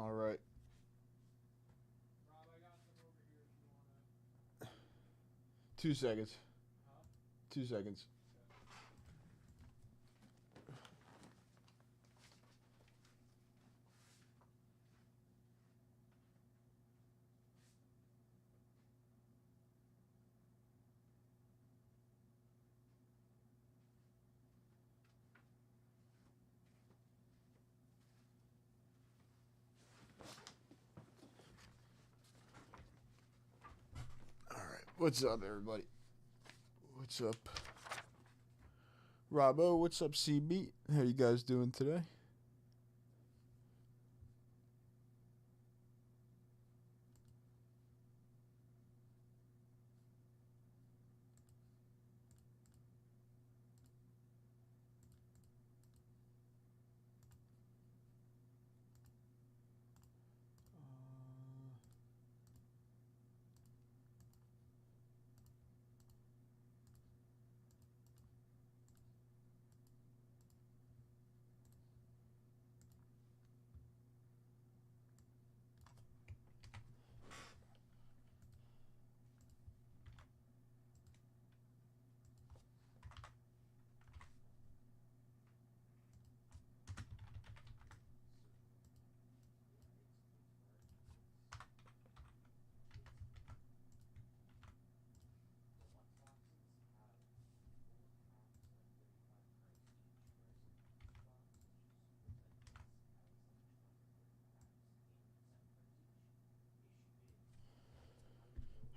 All right. Rob, I got some over here if you want to. 2 seconds. Huh? 2 seconds. All right. What's up, everybody? What's up? Robbo, what's up, CB? How you guys doing today?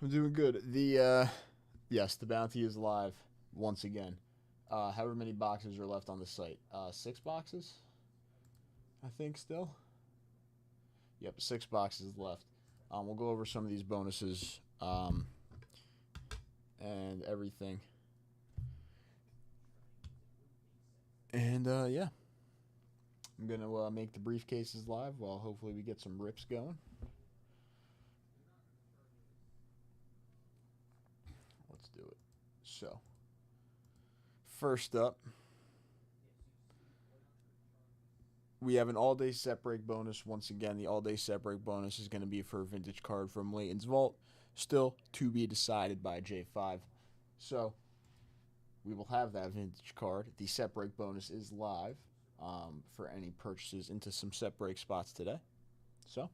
I'm doing good. Yes, the bounty is live once again. However many boxes are left on the site. 6 boxes, I think, still. Yep, 6 boxes left. We'll go over some of these bonuses and everything. And yeah, I'm gonna make the briefcases live while hopefully we get some rips going. Let's do it. So, first up, we have an all-day set break bonus. Once again, the all-day set break bonus is going to be for a vintage card from Layton's Vault. Still to be decided by J5. So, we will have that vintage card. The set break bonus is live for any purchases into some set break spots today. So,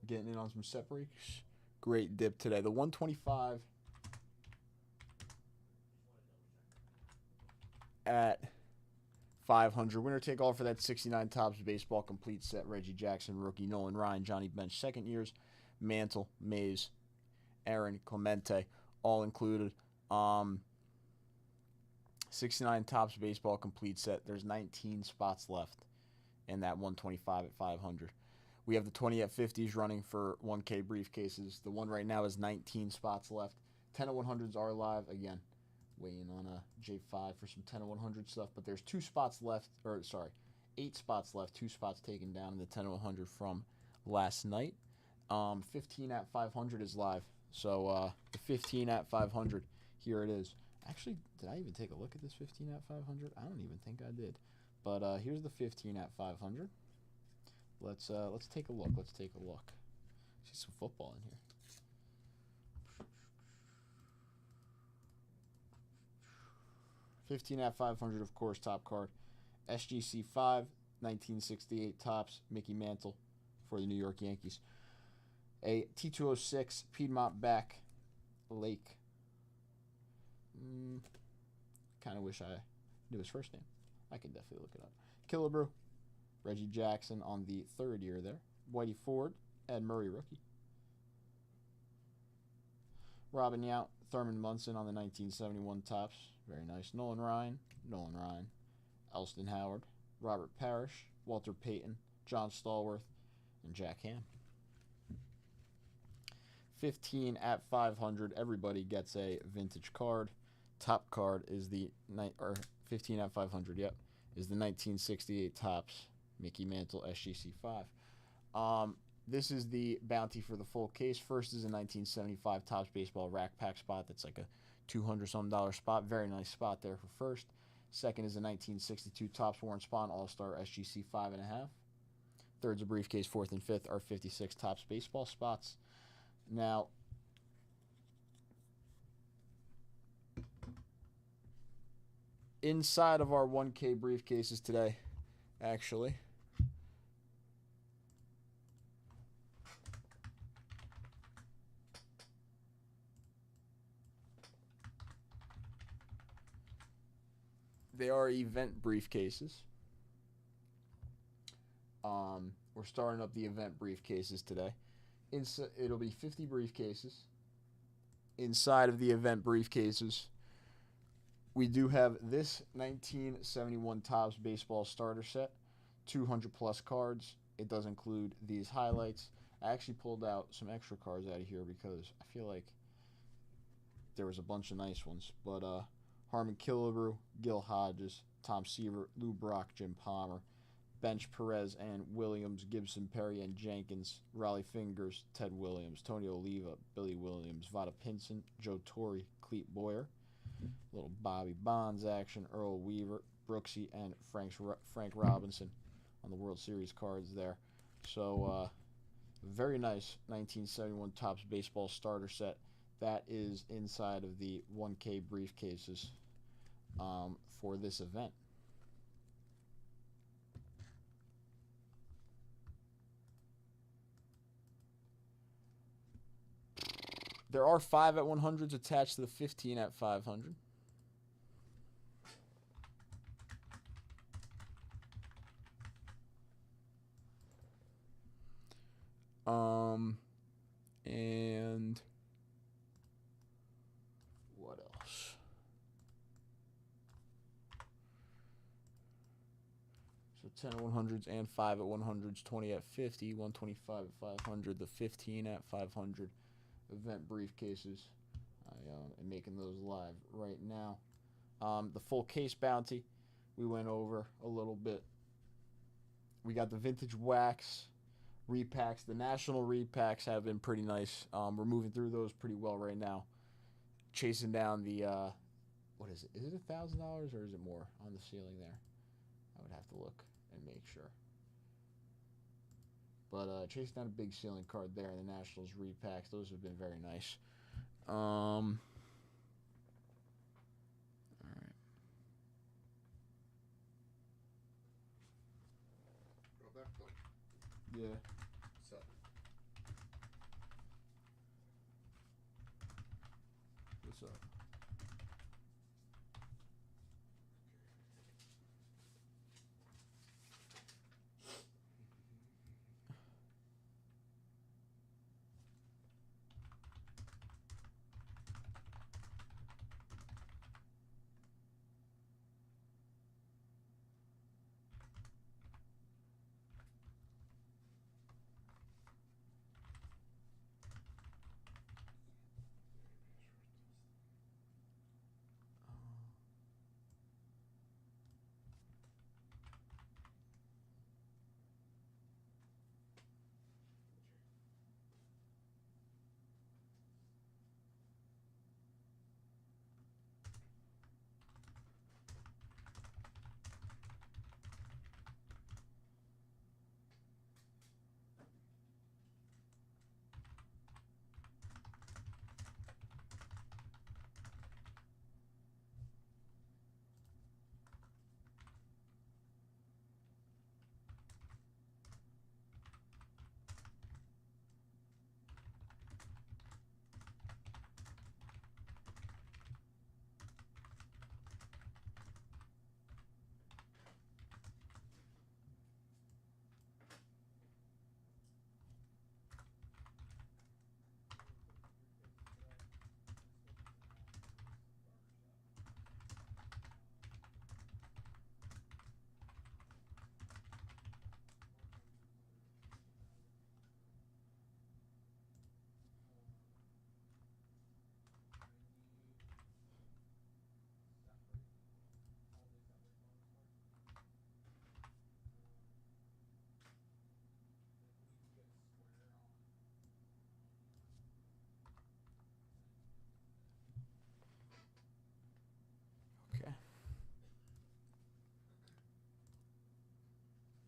getting in on some set breaks. Great dip today. The 125 at 500. Winner take all for that 69 Topps baseball complete set. Reggie Jackson, rookie. Nolan Ryan, Johnny Bench, second years. Mantle, Mays, Aaron Clemente, all included. 69 Topps baseball complete set. There's 19 spots left in that 125 at 500. We have the 20 at 50s running for 1K briefcases. The one right now is 19 spots left. 10 at 100s are live. Again, waiting on a J5 for some 10 at 100 stuff, but there's 2 spots left, or sorry, 8 spots left, 2 spots taken down in the 10 at 100 from last night. 15 at 500 is live. So the 15 at 500, here it is. Actually, did I even take a look at this 15 at 500? I don't even think I did. But here's the 15 at 500. Let's take a look. Let's take a look. See some football in here. 15 at 500, of course, top card. SGC 5, 1968 Topps, Mickey Mantle for the New York Yankees. A T206 Piedmont back, Lake. Kind of wish I knew his first name. I can definitely look it up. Killebrew, Reggie Jackson on the third year there. Whitey Ford, Ed Murray rookie. Robin Yount, Thurman Munson on the 1971 Topps. Very nice. Nolan Ryan, Elston Howard, Robert Parrish, Walter Payton, John Stallworth, and Jack Ham. 15 at 500. Everybody gets a vintage card. Top card is the 15 at 500. Yep, is the 1968 Topps Mickey Mantle SGC 5. This is the bounty for the full case. First is a 1975 Topps Baseball rack pack spot. That's like a $200 spot. Very nice spot there for first. Second is a 1962 Topps Warren Spahn All-Star SGC 5.5. Third's a briefcase. Fourth and fifth are 56 Topps Baseball spots. Now, inside of our 1K briefcases today, actually, they are event briefcases. We're starting up the event briefcases today. It'll be 50 briefcases. Inside of the event briefcases, we do have this 1971 Topps Baseball starter set, 200 plus cards. It does include these highlights. I actually pulled out some extra cards out of here because I feel like there was a bunch of nice ones. But Harmon Killebrew, Gil Hodges, Tom Seaver, Lou Brock, Jim Palmer, Bench Perez and Williams, Gibson, Perry and Jenkins, Raleigh Fingers, Ted Williams, Tony Oliva, Billy Williams, Vada Pinson, Joe Torre, Clete Boyer, little Bobby Bonds action, Earl Weaver, Brooksy, and Frank Robinson on the World Series cards there. So very nice 1971 Topps Baseball starter set. That is inside of the 1K briefcases for this event. There are 5 at 100s attached to the 15 at 500. And what else? So 10 at 100s and 5 at 100s, 20 at 50, 125 at 500, the 15 at 500 event briefcases. I am making those live right now. The full case bounty, we went over a little bit. We got the vintage wax repacks. The national repacks have been pretty nice. We're moving through those pretty well right now. Chasing down the, what is it? Is it $1,000 or is it more on the ceiling there? I would have to look and make sure. But chasing down a big ceiling card there in the Nationals repacks. Those have been very nice. All right. Yeah. What's up? What's up?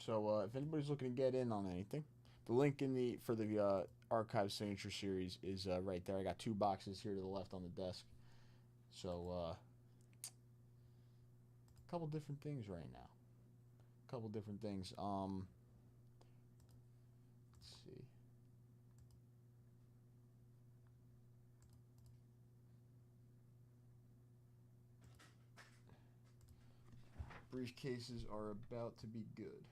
So if anybody's looking to get in on anything, the link in the for the archive signature series is right there. I got 2 boxes here to the left on the desk. So a couple different things right now. A couple different things. Let's see. Briefcases are about to be good.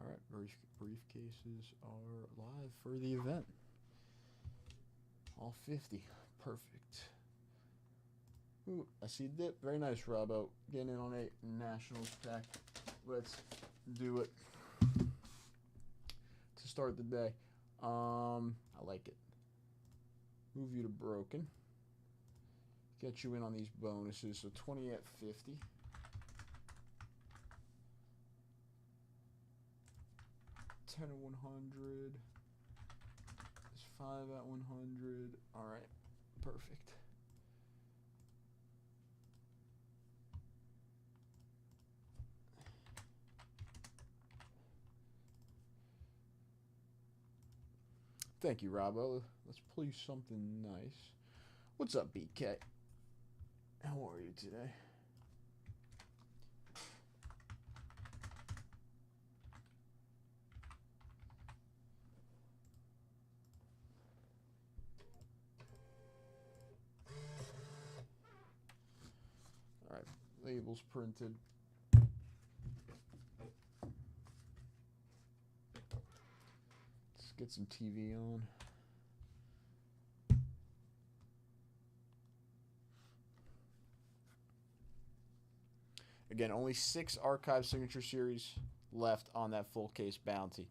All right, briefcases are live for the event. All 50. Perfect. Ooh, I see dip. Very nice, Robbo. Getting in on a Nationals pack. Let's do it to start the day. I like it. Move you to broken. Get you in on these bonuses. So 20 at 50. 10 at 100. There's 5 at 100. All right. Perfect. Thank you, Robbo. Let's play something nice. What's up, BK? How are you today? All right, labels printed. Let's get some TV on. Again, only 6 archive signature series left on that full case bounty.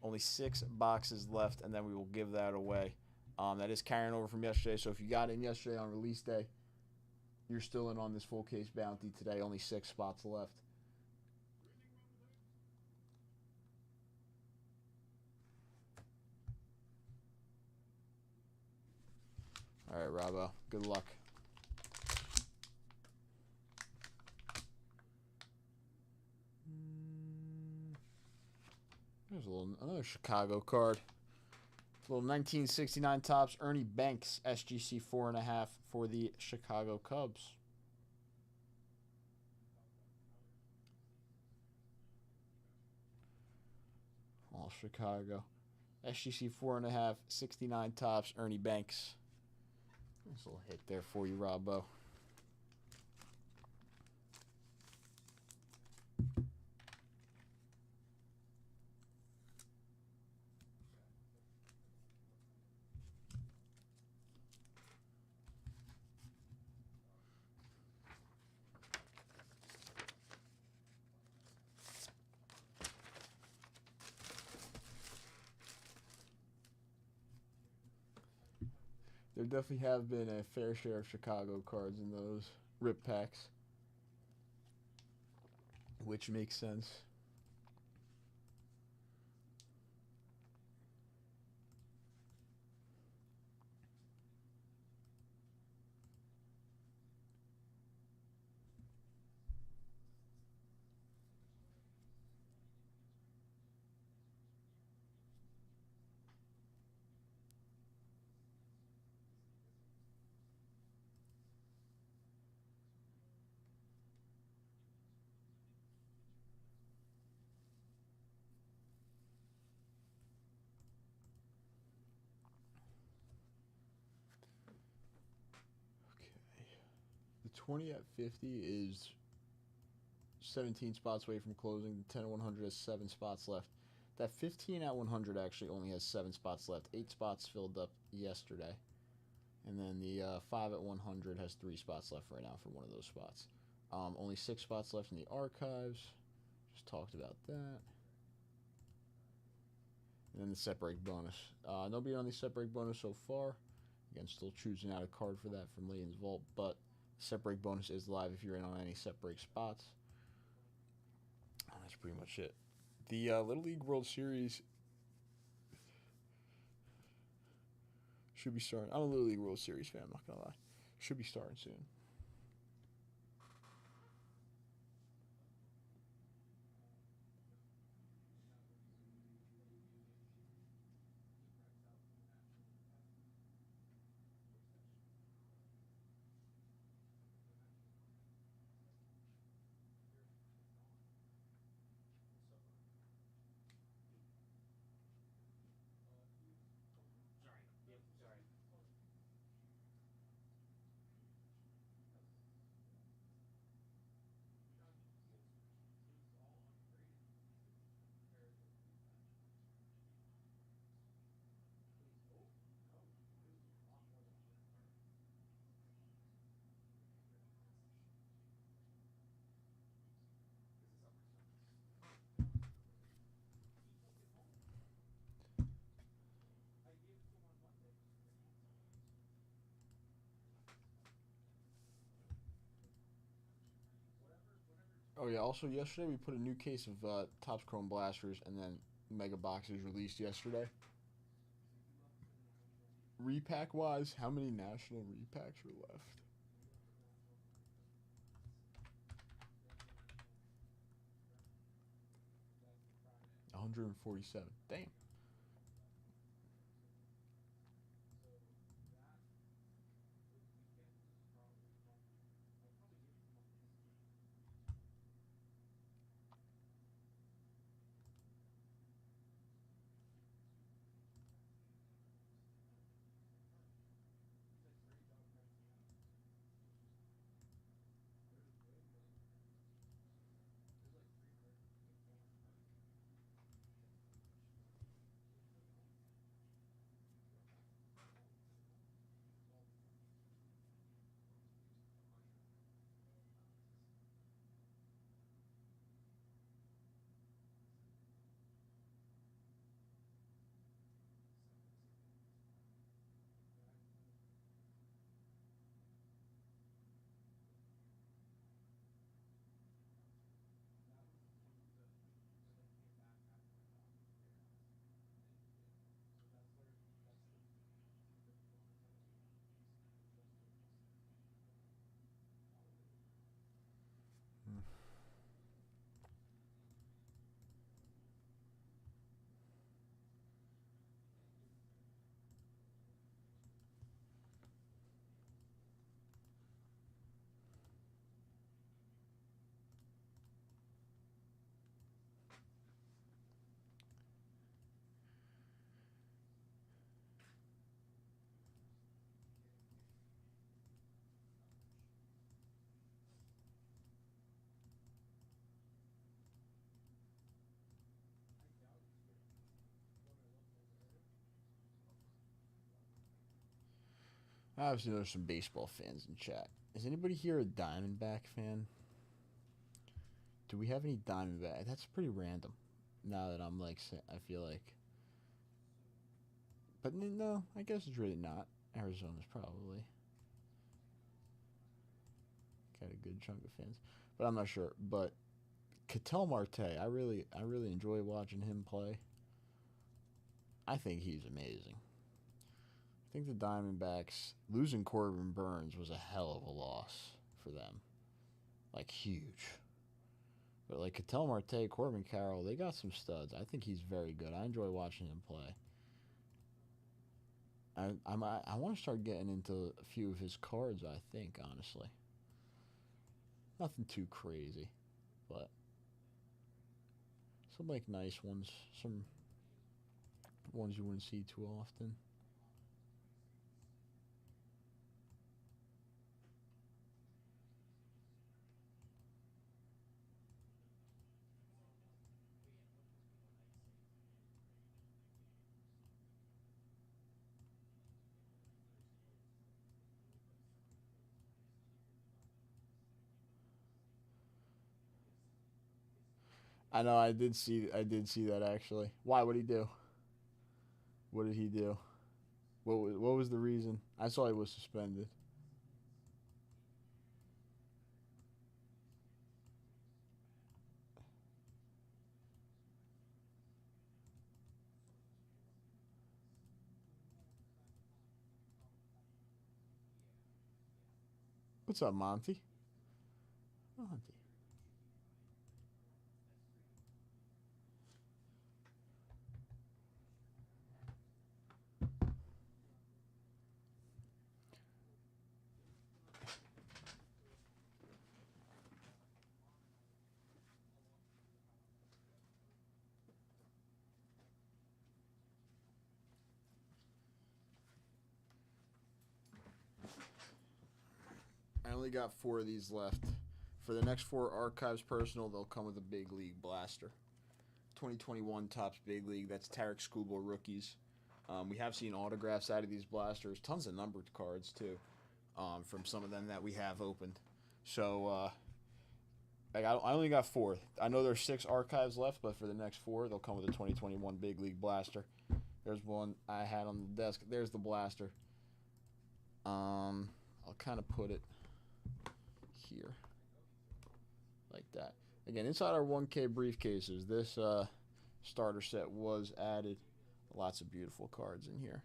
Only 6 boxes left, and then we will give that away. That is carrying over from yesterday, so if you got in yesterday on release day, you're still in on this full case bounty today. Only 6 spots left. All right, Robbo. Good luck. There's another Chicago card. Little 1969 Topps Ernie Banks SGC 4.5 for the Chicago Cubs. All Chicago. SGC 4.5, 69 Topps Ernie Banks. Nice little hit there for you, Robbo. There definitely have been a fair share of Chicago cards in those rip packs, which makes sense. 20 at 50 is 17 spots away from closing. The 10 at 100 has 7 spots left. That 15 at 100 actually only has 7 spots left. 8 spots filled up yesterday. And then the 5 at 100 has 3 spots left right now for one of those spots. Only 6 spots left in the archives. Just talked about that. And then the set break bonus. Nobody on the set break bonus so far. Again, still choosing out a card for that from Layton's Vault. But the set break bonus is live if you're in on any set break spots. That's pretty much it. The Little League World Series should be starting. I'm a Little League World Series fan, I'm not going to lie. Should be starting soon. Oh yeah. Also, yesterday we put a new case of Topps Chrome Blasters, and then Mega Boxes released yesterday. Repack wise, how many national repacks are left? 147. Damn. Obviously, there's some baseball fans in chat. Is anybody here a Diamondback fan? Do we have any Diamondback? That's pretty random. Now that I'm like, I feel like. But no, I guess it's really not. Arizona's probably got a good chunk of fans, but I'm not sure. But Ketel Marte, I really enjoy watching him play. I think he's amazing. I think the Diamondbacks losing Corbin Burns was a hell of a loss for them, like huge. But like Ketel Marte, Corbin Carroll, they got some studs. I think he's very good. I enjoy watching him play. I want to start getting into a few of his cards. I think honestly, nothing too crazy, but some like nice ones, some ones you wouldn't see too often. I know. I did see that actually. Why? What did he do? What did he do? What was the reason? I saw he was suspended. What's up, Monty? Monty. I only got 4 of these left. For the next 4 archives personal, they'll come with a big league blaster. 2021 Topps Big League. That's Tarek Skubal rookies. We have seen autographs out of these blasters. Tons of numbered cards too, from some of them that we have opened. So I only got 4. I know there's 6 archives left, but for the next 4, they'll come with a 2021 Big League blaster. There's one I had on the desk. There's the blaster. I'll kind of put it here, like that. Again, inside our 1K briefcases, this starter set was added. Lots of beautiful cards in here.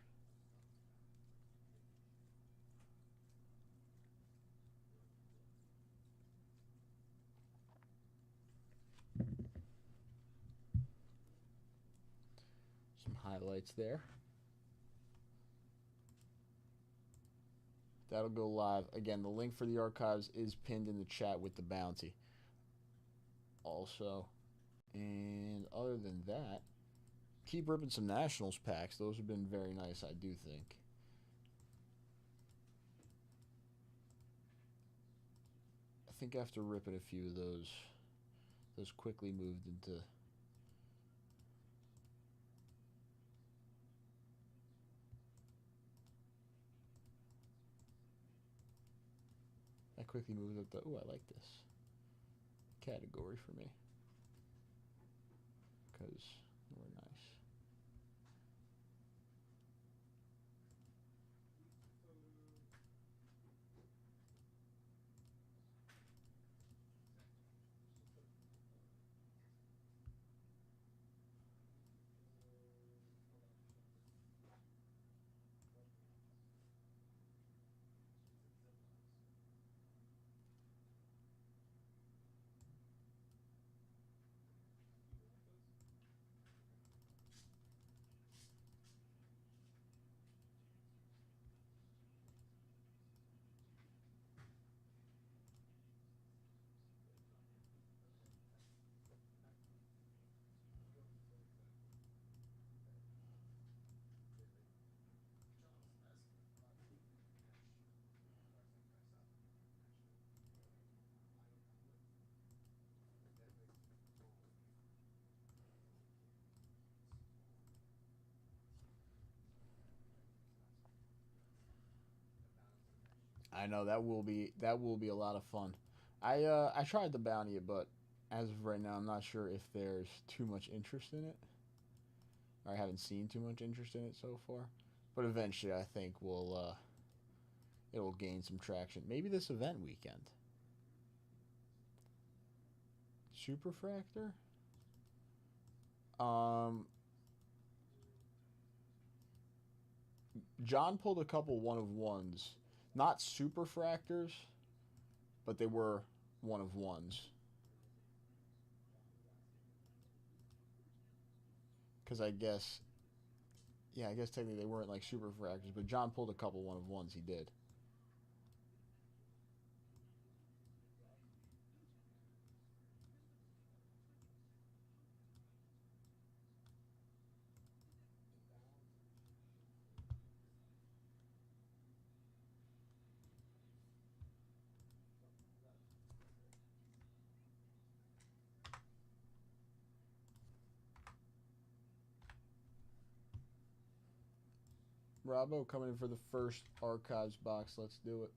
Some highlights there. That'll go live. Again, the link for the archives is pinned in the chat with the bounty. Also, and other than that, keep ripping some Nationals packs. Those have been very nice, I do think. I think after ripping a few of those quickly moved into that quickly moved up the ooh, I like this category for me. Because they were nice. I know that will be a lot of fun. I tried the bounty, but as of right now, I'm not sure if there's too much interest in it. Or I haven't seen too much interest in it so far. But eventually, I think it will gain some traction. Maybe this event weekend. Superfractor. Um, John pulled a couple one of ones, not superfractors, but they were one of ones. Because I guess, yeah, I guess technically they weren't like superfractors, but John pulled a couple one of ones. He did. Robbo coming in for the first archives box. Let's do it.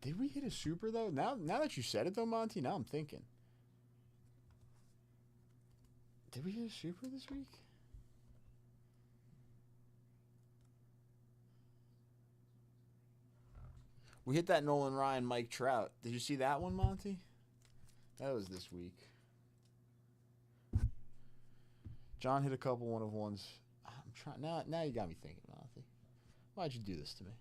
Did we hit a super though? Now that you said it though, Monty, now I'm thinking. Did we hit a super this week? We hit that Nolan Ryan, Mike Trout. Did you see that one, Monty? That was this week. John hit a couple one of ones. I'm trying now. You got me thinking, Monty. Why'd you do this to me?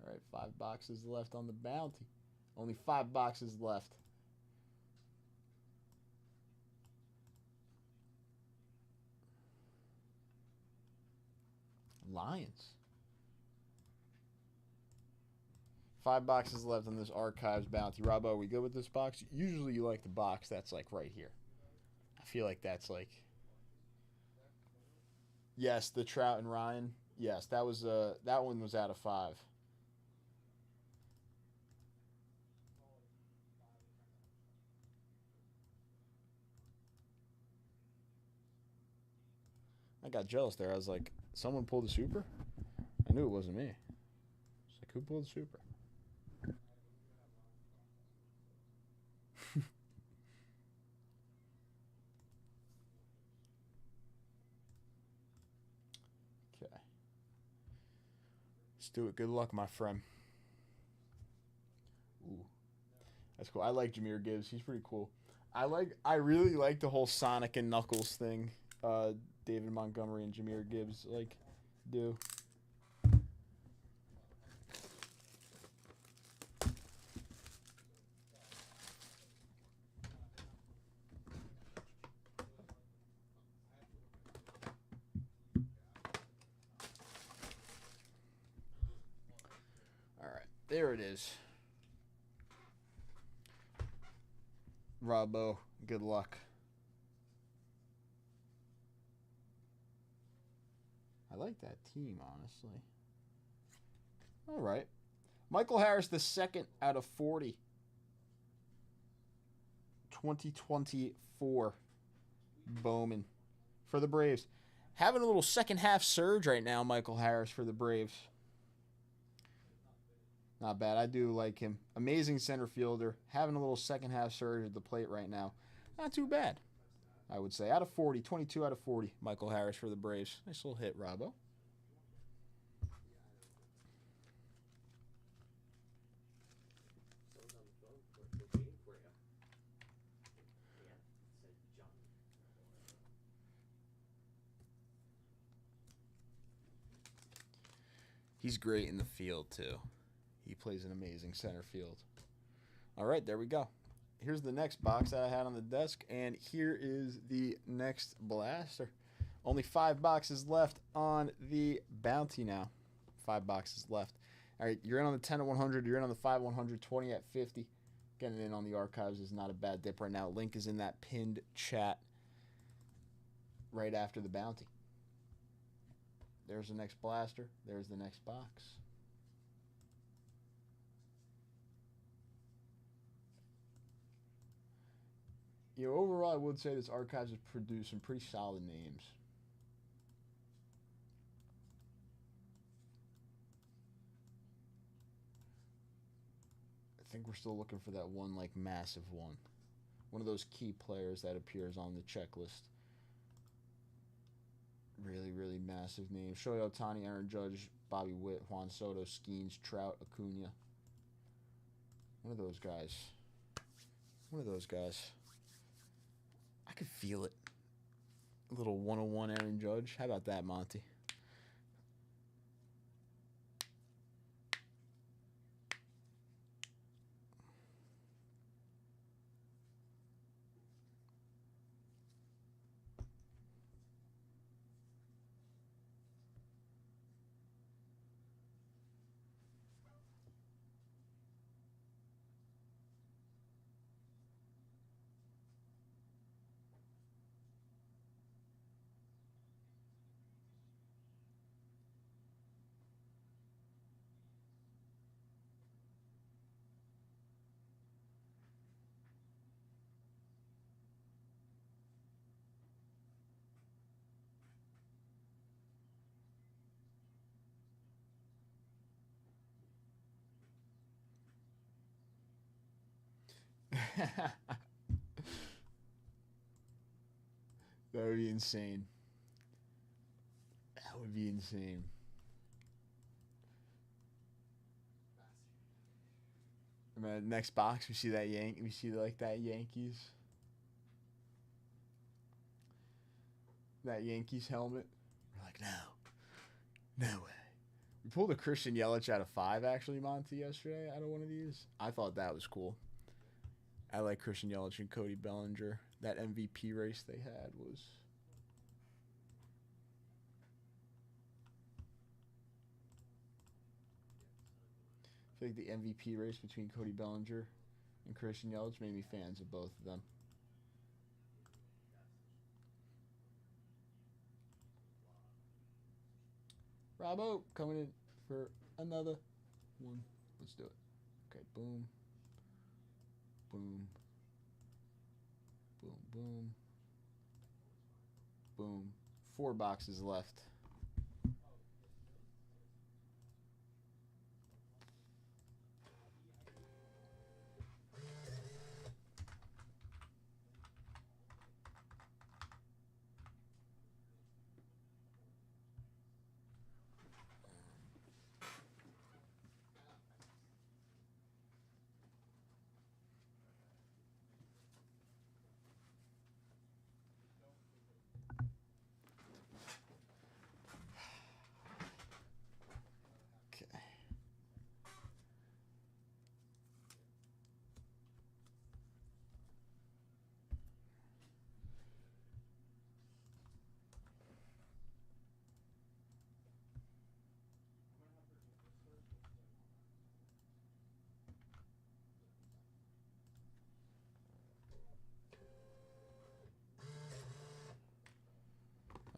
All right, 5 boxes left on the bounty. Only 5 boxes left. Lions. 5 boxes left on this Archives bounty. Robbo, are we good with this box? Usually you like the box that's like right here. I feel like that's like... Yes, the Trout and Ryan. Yes, that one was out of 5. I got jealous there. I was like, someone pulled a super? I knew it wasn't me. It's like, who pulled the super? Okay. Let's do it. Good luck, my friend. Ooh. That's cool. I like Jahmyr Gibbs. He's pretty cool. I really like the whole Sonic and Knuckles thing. David Montgomery and Jahmyr Gibbs do. All right, there it is. Robbo, good luck. I like that team, honestly. All right. Michael Harris, the second out of 40. 2024. Bowman for the Braves. Having a little second half surge right now, Michael Harris for the Braves. Not bad. I do like him. Amazing center fielder. Having a little second half surge at the plate right now. Not too bad, I would say. Out of 40, 22 out of 40, Michael Harris for the Braves. Nice little hit, Robbo. He's great in the field, too. He plays an amazing center field. All right, there we go. Here's the next box that I had on the desk, and here is the next blaster. Only 5 boxes left on the bounty now. 5 boxes left. All right, you're in on the 10 at 100. You're in on the 5 100, 20 at 50. Getting in on the Archives is not a bad dip right now. Link is in that pinned chat right after the bounty. There's the next blaster. There's the next box. Overall, I would say this Archives has produced some pretty solid names. I think we're still looking for that one, massive one. One of those key players that appears on the checklist. Really, really massive names. Shohei Ohtani, Aaron Judge, Bobby Witt, Juan Soto, Skeens, Trout, Acuna. One of those guys. One of those guys. I could feel it. A little 101 Aaron Judge. How about that, Monty? That would be insane. That would be insane. Man, next box, we see that we see like that Yankees. That Yankees helmet. We're like, no way. We pulled a Christian Yelich out of 5 actually, Monty, yesterday out of one of these. I thought that was cool. I like Christian Yelich and Cody Bellinger. That MVP race they had was. I feel like the MVP race between Cody Bellinger and Christian Yelich made me fans of both of them. Robbo coming in for another one. Let's do it. Okay, boom. Boom. Boom, boom. Boom. 4 boxes left.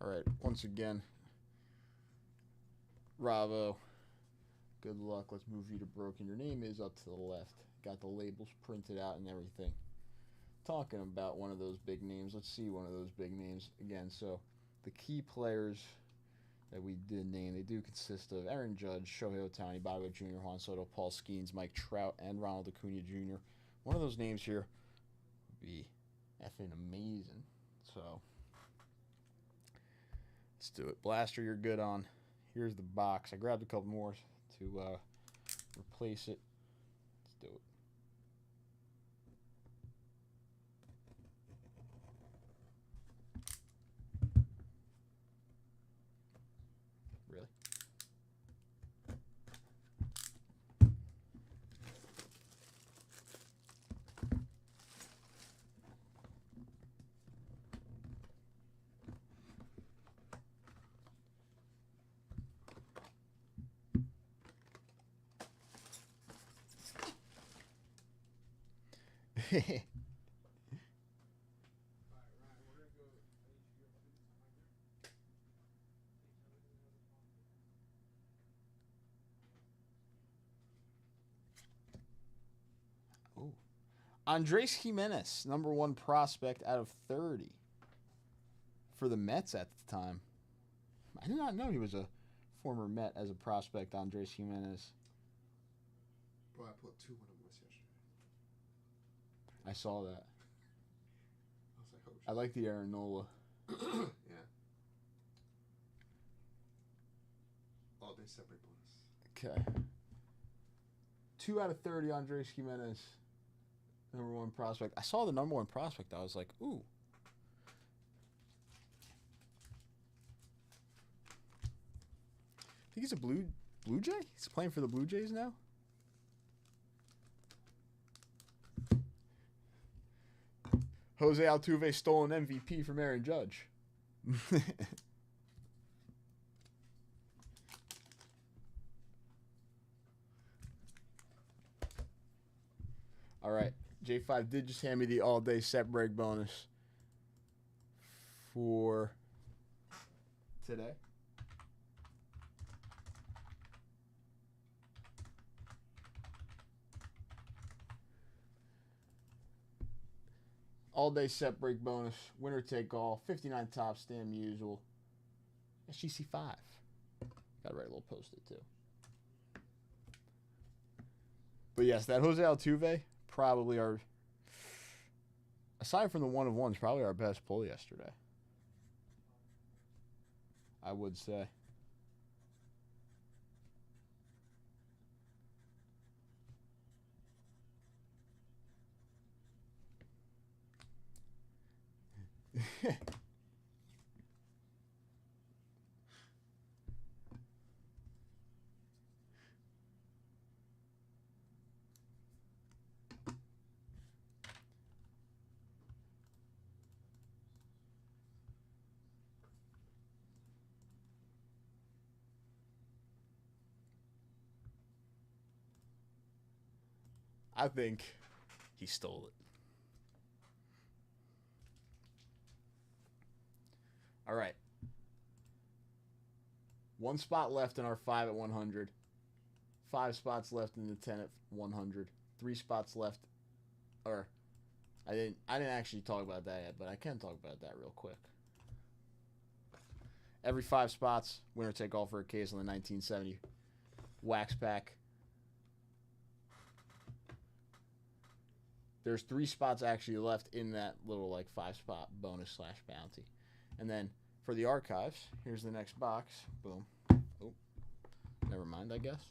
All right, once again, Bravo. Good luck. Let's move you to broken. Your name is up to the left. Got the labels printed out and everything. Talking about one of those big names. Let's see one of those big names again. So, the key players that we did name, they do consist of Aaron Judge, Shohei Ohtani, Bobby Jr., Juan Soto, Paul Skeens, Mike Trout, and Ronald Acuna Jr. One of those names here would be effing amazing. So, let's do it. Blaster, you're good on. Here's the box. I grabbed a couple more to replace it. Let's do it. Really? Oh, Andres Jimenez, #1 prospect out of 30 for the Mets at the time. I did not know he was a former Met as a prospect, Andres Jimenez. Bro, I put 2 on him yesterday. I saw that. I was like, oh shit. I like the Aaron Nola. Yeah. Oh, they separate bonus. Okay. 2 out of 30, Andres Jimenez, #1 prospect. I saw the #1 prospect. I was like, ooh. I think he's a Blue Jay? He's playing for the Blue Jays now? Jose Altuve stole an MVP from Aaron Judge. All right. J5 did just hand me the all-day set break bonus for today. All-day set break bonus. Winner take all. 59 top, stand usual. SGC 5. Gotta write a little post-it too. But yes, that Jose Altuve, probably our aside from the 1 of 1s, probably our best pull yesterday. I would say. I think he stole it. All right. 1 spot left in our 5 at 100. 5 spots left in the 10 at 100. 3 spots left. Or I didn't actually talk about that yet, but I can talk about that real quick. Every 5 spots, winner take all for a case on the 1970 wax pack. There's 3 spots actually left in that little like 5 spot bonus / bounty. And then for the archives, here's the next box. Boom. Oh, never mind, I guess.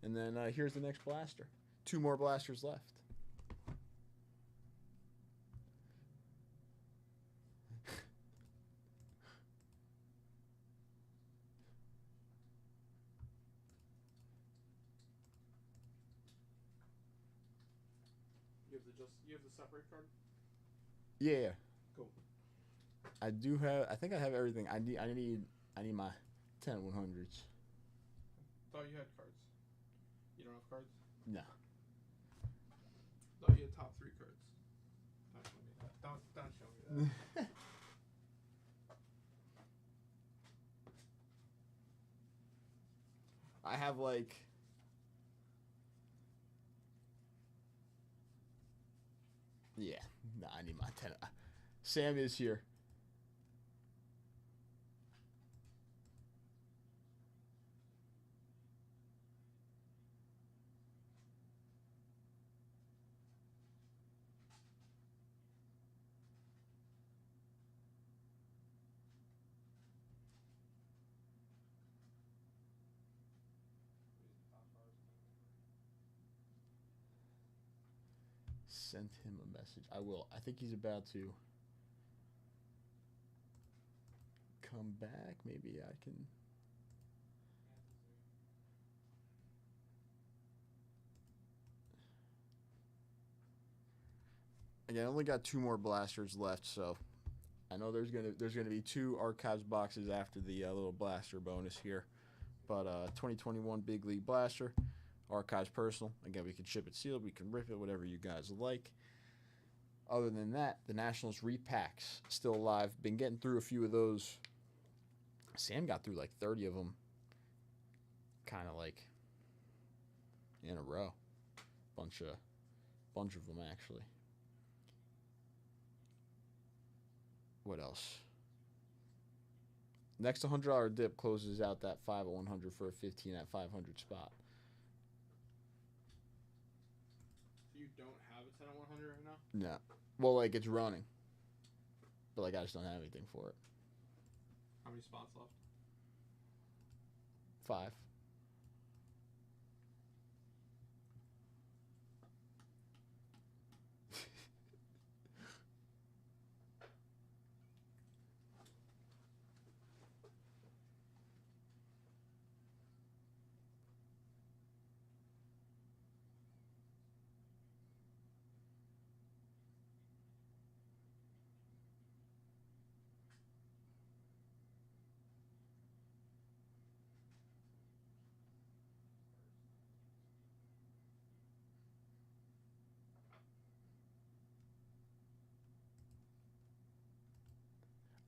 And then here's the next blaster. 2 more blasters left. You have the separate card? Yeah. Cool. I do have. I think I have everything. I need my 10 100s. Thought you had cards. You don't have cards? No. Thought you had top 3 cards. Don't show me that. Don't show me that. I have like. Yeah. No, I need my 10. Sam is here. Send him a message. I will. I think he's about to come back. Maybe I can. Again, I only got 2 more blasters left, so I know there's gonna be 2 archives boxes after the little blaster bonus here. But 2021 Big League Blaster, archives personal. Again, we can ship it sealed, we can rip it, whatever you guys like. Other than that, the Nationals repacks still alive. Been getting through a few of those. Sam got through like 30 of them, kind of like in a row. Bunch of them actually. What else? Next $100 dip closes out that 5 at 100 for a 15 at 500 spot. You don't have a 10 at 100 right now? No. Well, like it's running, but like I just don't have anything for it. How many spots left? 5.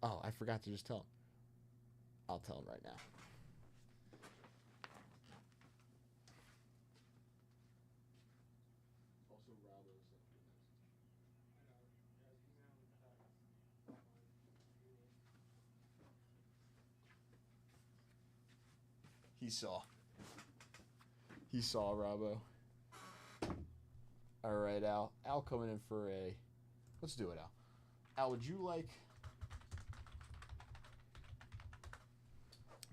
Oh, I forgot to just tell him. I'll tell him right now. Also, Robo sent me a message. He saw Robo. All right, Al. Al coming in for a. Let's do it, Al. Al, would you like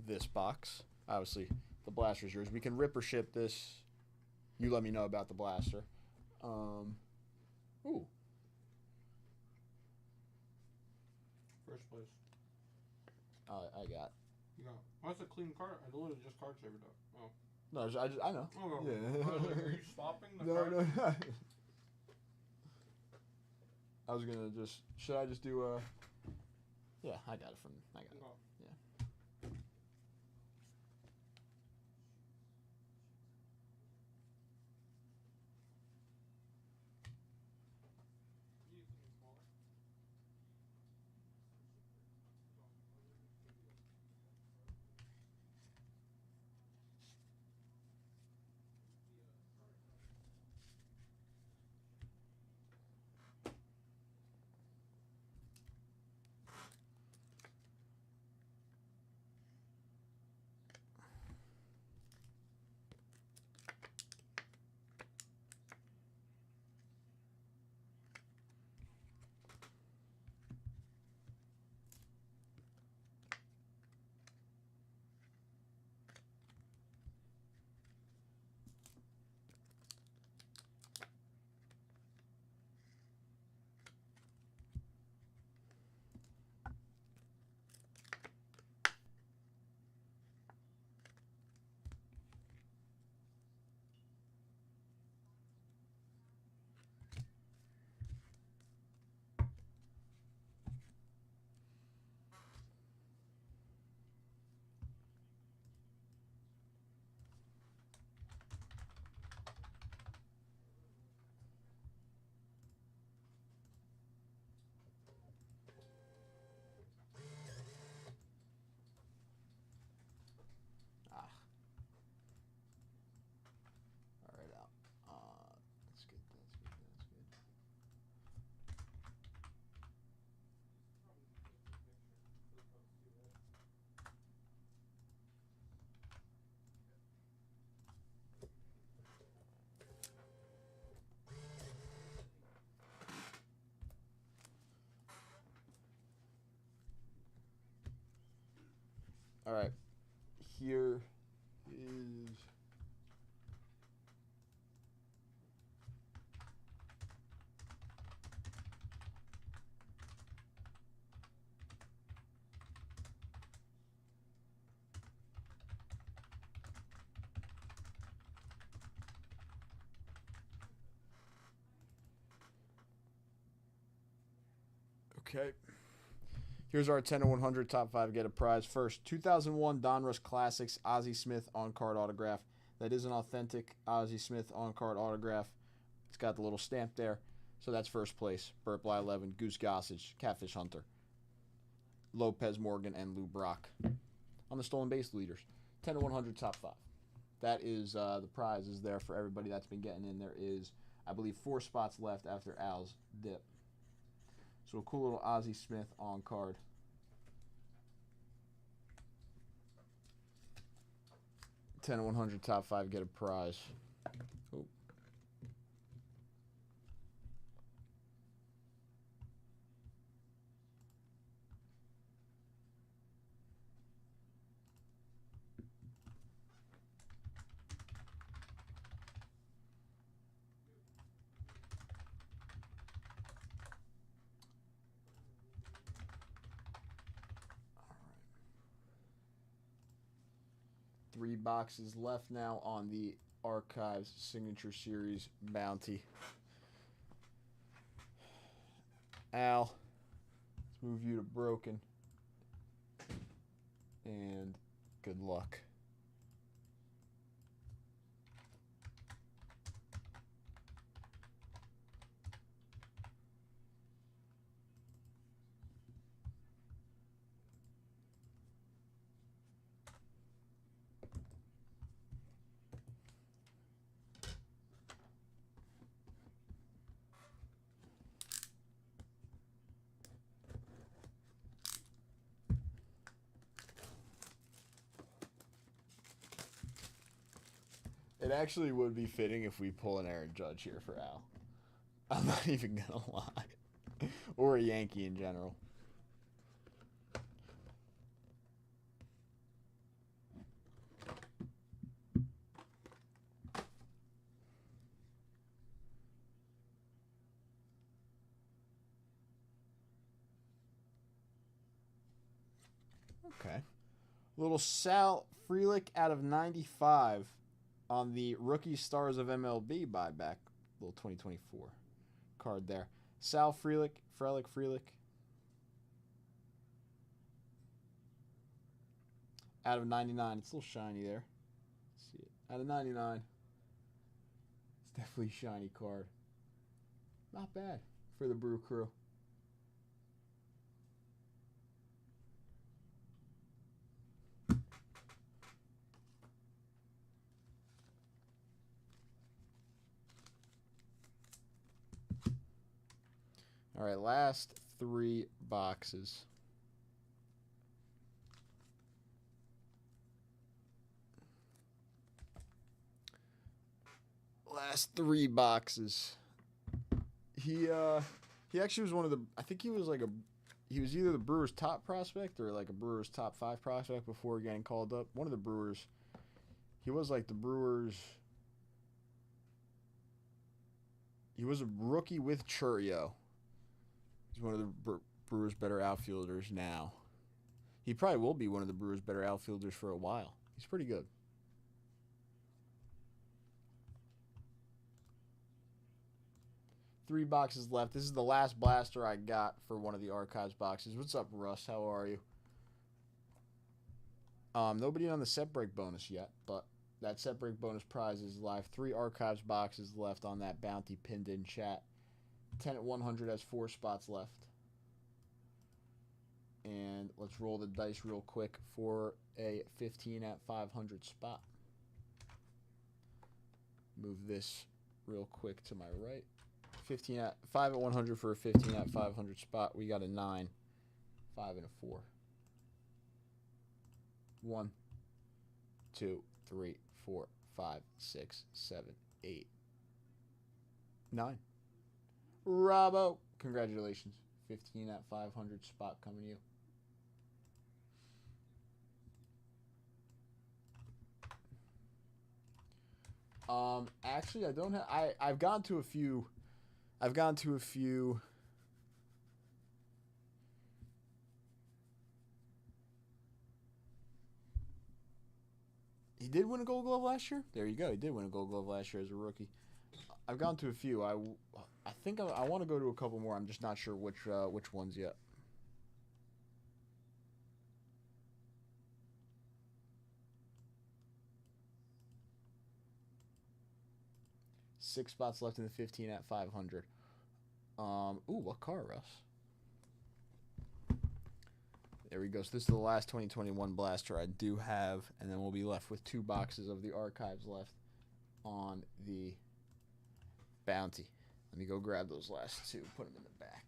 this box? Obviously, the blaster's yours. We can rip or ship this. You let me know about the blaster. Ooh. First place. I got. You got. Oh, that's a clean card. I literally just card saved up. Oh. No, I know. Oh, Yeah. I was like, are you swapping the No, card? no. I was gonna just. Should I just do? Yeah, I got it from. I got it. Oh. Yeah. All right, Al. That's good. That's good. That's good. All right. Here is. Okay. Here's our 10 to 100 top 5 get a prize. First, 2001 Donruss Classics Ozzie Smith on-card autograph. That is an authentic Ozzie Smith on-card autograph. It's got the little stamp there. So that's first place. Burt Bly 11, Goose Gossage, Catfish Hunter, Lopez Morgan, and Lou Brock. On the stolen base leaders. 10 to 100 top 5. That is the prize is there for everybody that's been getting in. There is, I believe, 4 spots left after Al's dip. So a cool little Ozzie Smith on card. $10 to 100 top 5 get a prize. Oh. Three boxes left now on the Archives Signature Series bounty. Al, let's move you to broken. And good luck. It actually would be fitting if we pull an Aaron Judge here for Al. I'm not even gonna lie. or a Yankee in general. Okay. Little Sal Frelick out of 95 on the Rookie Stars of MLB buyback. Little 2024 card there. Sal Frelick. Out of 99. It's a little shiny there. Let's see it. Out of 99. It's definitely a shiny card. Not bad for the Brew Crew. All right, last 3 boxes. Last 3 boxes. He actually was one of the, I think he was either the Brewers' top prospect or like a Brewers' top 5 prospect before getting called up. One of the Brewers. He was like the Brewers. He was a rookie with Churio. He's one of the Brewers' better outfielders now. He probably will be one of the Brewers' better outfielders for a while. He's pretty good. Three boxes left. This is the last blaster I got for one of the archives boxes. What's up, Russ? How are you? Nobody on the set break bonus yet, but that set break bonus prize is live. 3 archives boxes left on that bounty pinned in chat. 10 at 100 has 4 spots left. And let's roll the dice real quick for a 15 at 500 spot. Move this real quick to my right. 5 at 100 for a 15 at 500 spot. We got a 9, 5, and a 4. 1, 2, 3, 4, 5, 6, 7, 8, 9. Robbo, congratulations. 15 at 500 spot coming to you. Actually, I don't have. I've gone to a few. He did win a Gold Glove last year. There you go. He did win a Gold Glove last year as a rookie. I've gone to a few. I think I want to go to a couple more. I'm just not sure which ones yet. Six spots left in the 15 at 500. Ooh, what car, Russ? There we go. So this is the last 2021 blaster I do have, and then we'll be left with 2 boxes of the archives left on the bounty. Let me go grab those last 2, put them in the back.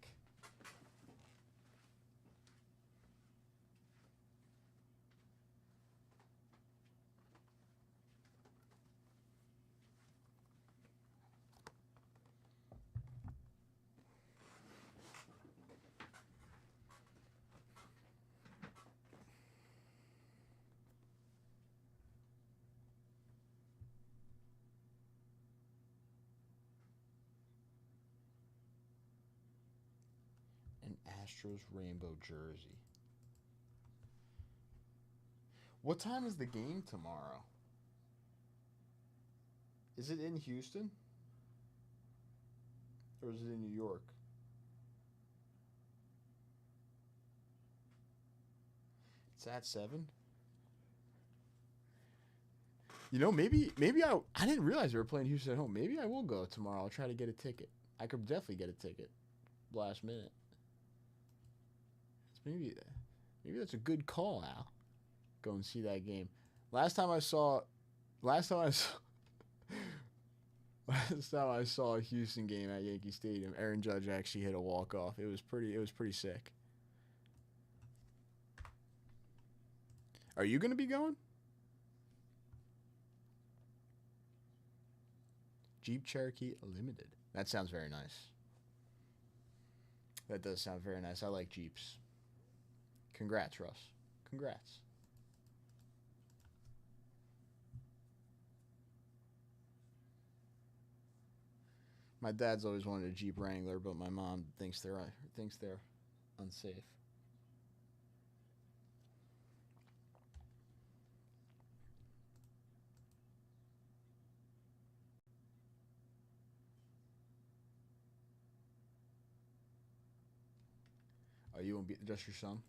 Astros rainbow jersey. What time is the game tomorrow? Is it in Houston? Or is it in New York? It's at 7? You know, maybe I didn't realize they were playing Houston at home. Maybe I will go tomorrow. I'll try to get a ticket. I could definitely get a ticket last minute. Maybe that's a good call, Al. Go and see that game. Last time I saw a Houston game at Yankee Stadium, Aaron Judge actually hit a walk-off. It was pretty sick. Are you going to be going? Jeep Cherokee Limited. That sounds very nice. That does sound very nice. I like Jeeps. Congrats, Russ. Congrats. My dad's always wanted a Jeep Wrangler, but my mom thinks they're unsafe. Oh, you won't be just your son?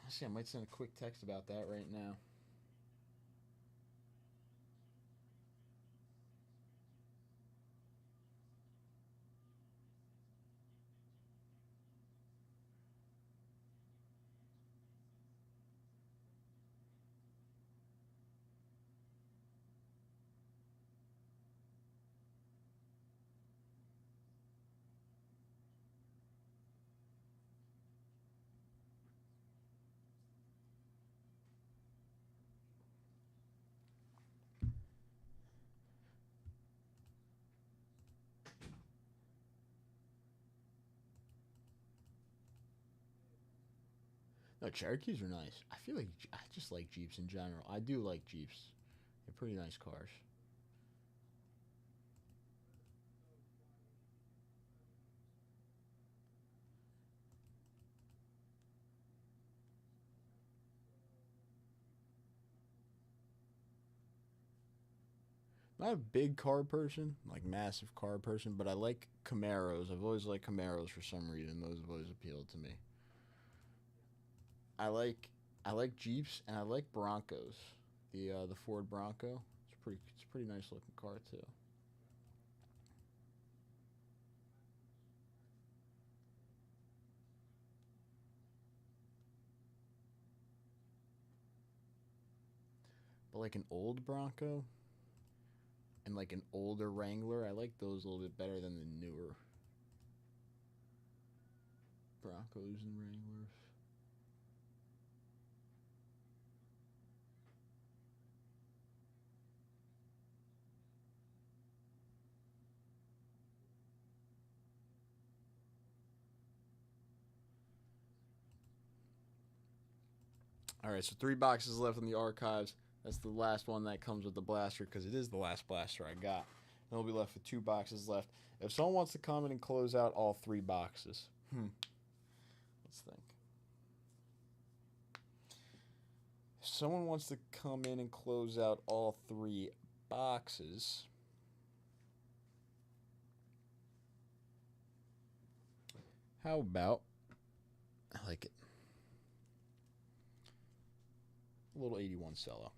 Honestly, I might send a quick text about that right now. No, Cherokees are nice. I feel like I just like Jeeps in general. I do like Jeeps. They're pretty nice cars. I'm not a big car person, like massive car person, but I like Camaros. I've always liked Camaros for some reason. Those have always appealed to me. I like Jeeps and I like Broncos. The Ford Bronco. It's a pretty nice looking car too. But like an old Bronco and like an older Wrangler, I like those a little bit better than the newer Broncos and Wranglers. All right, so 3 boxes left in the archives. That's the last one that comes with the blaster because it is the last blaster I got. And we'll be left with 2 boxes left. If someone wants to come in and close out all 3 boxes, let's think. If someone wants to come in and close out all 3 boxes, how about, I like it, a little 81 cello.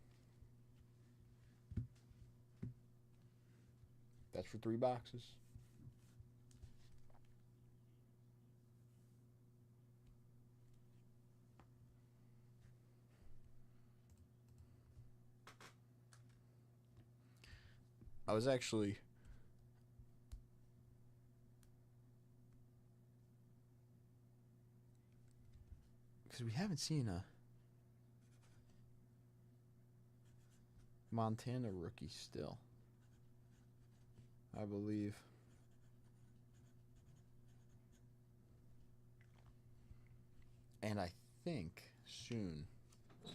That's for 3 boxes. I was actually because we haven't seen a Montana rookie still, I believe. And I think soon we're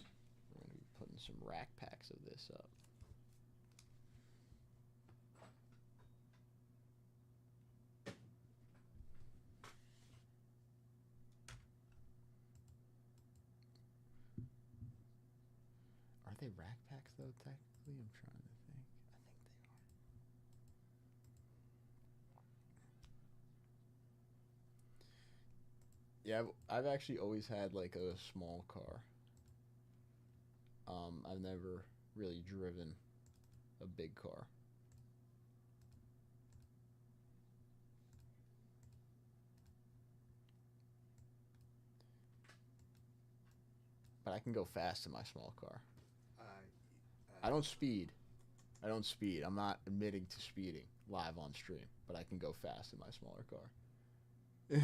going to be putting some rack packs of this up. Are they rack packs though, technically? I'm trying to think. I think they are. Yeah, I've actually always had like a small car. I've never really driven a big car. But I can go fast in my small car. I don't speed. I'm not admitting to speeding live on stream, but I can go fast in my smaller car. Get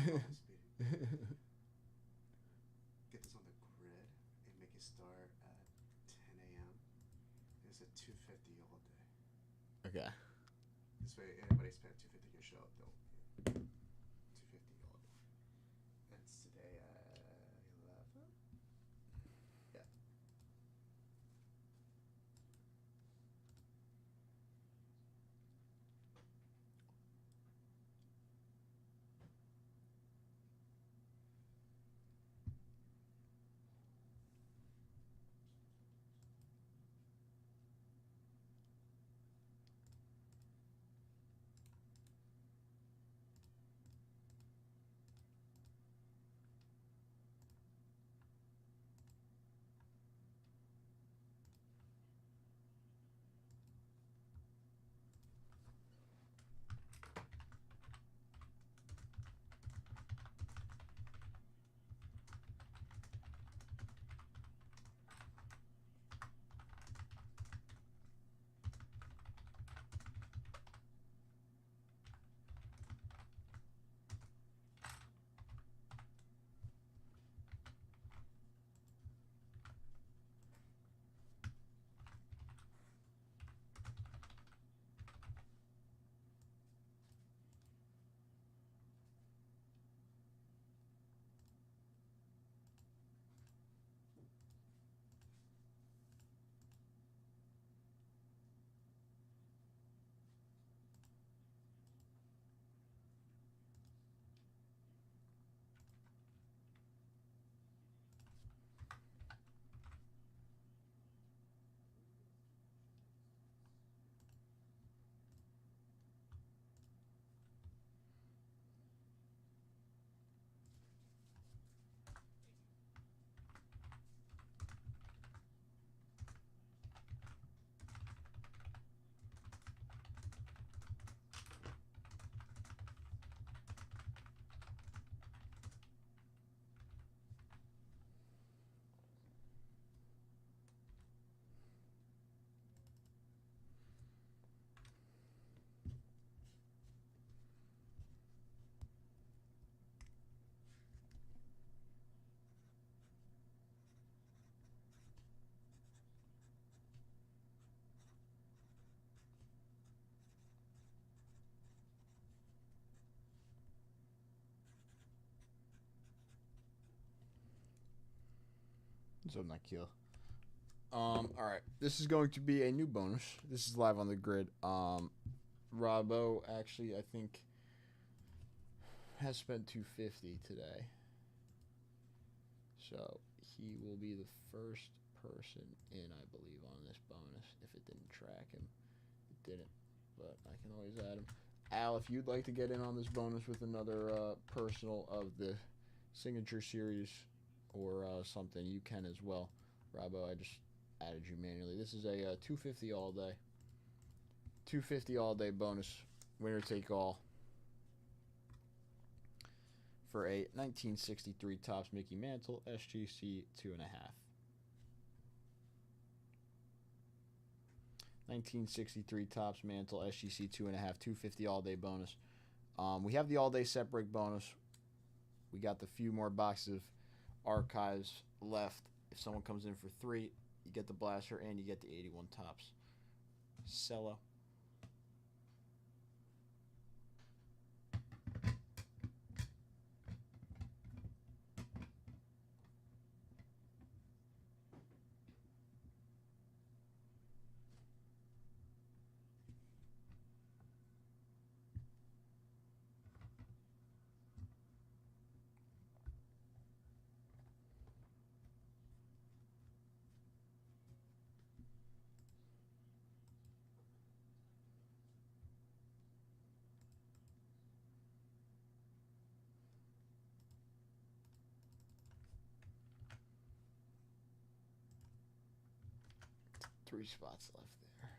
this on the grid and make it start at 10 a.m. It's at 2:50 all day. Okay. This This way, anybody spent 250 can show up. They'll 250 all. And it's today at 11. Yeah. So not kill. All right. This is going to be a new bonus. This is live on the grid. Robbo actually, I think, has spent 250 today. So he will be the first person in, I believe, on this bonus. If it didn't track him, it didn't. But I can always add him. Al, if you'd like to get in on this bonus with another personal of the signature series or something, you can as well. Robbo, I just added you manually. This is a 250 all day. 250 all day bonus. Winner take all. For a 1963 Topps Mickey Mantle SGC 2.5. 1963 Topps Mantle SGC 2.5. 250 all day bonus. We have the all day set break bonus. We got the few more boxes of archives left. If someone comes in for 3, you get the blaster and you get the 81 Topps Cello. Three spots left there.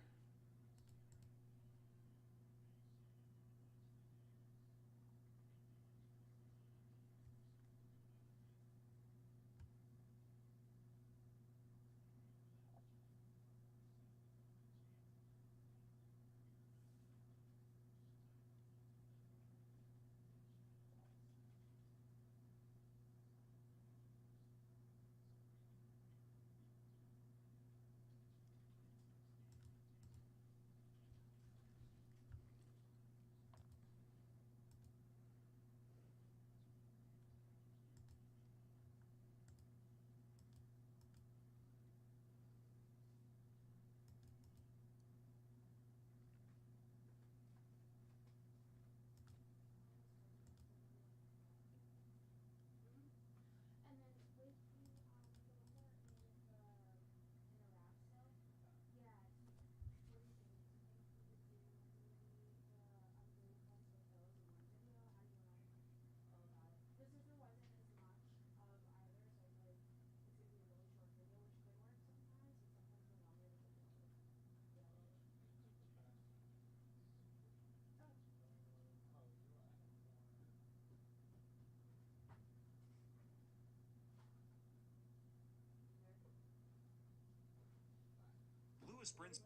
Louis Brins.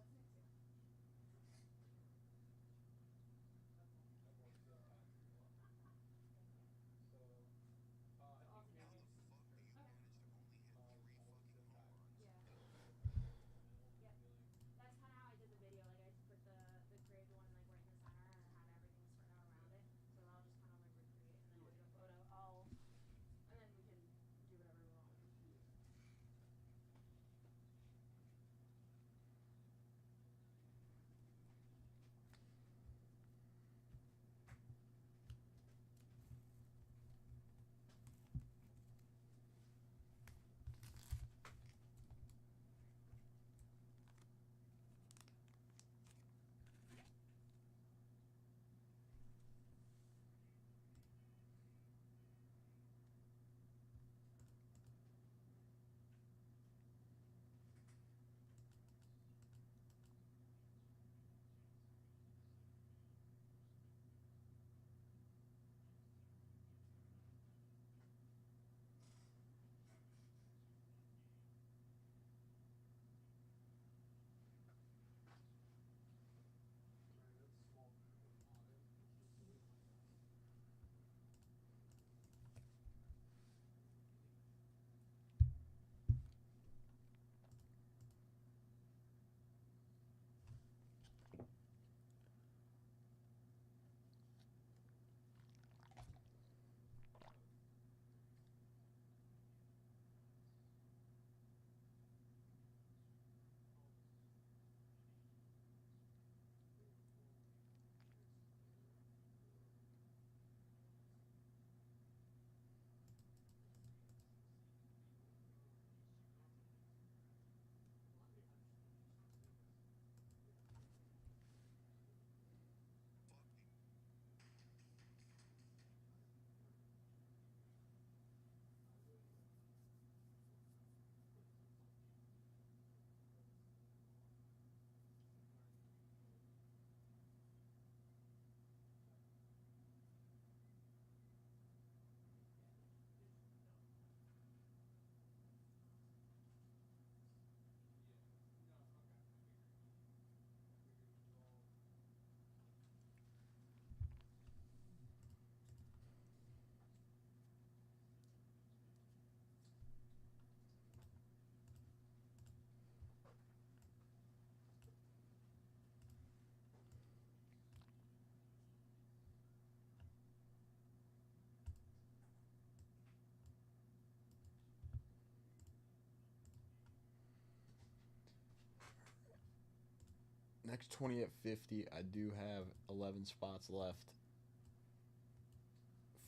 Next 20 at 50, I do have 11 spots left.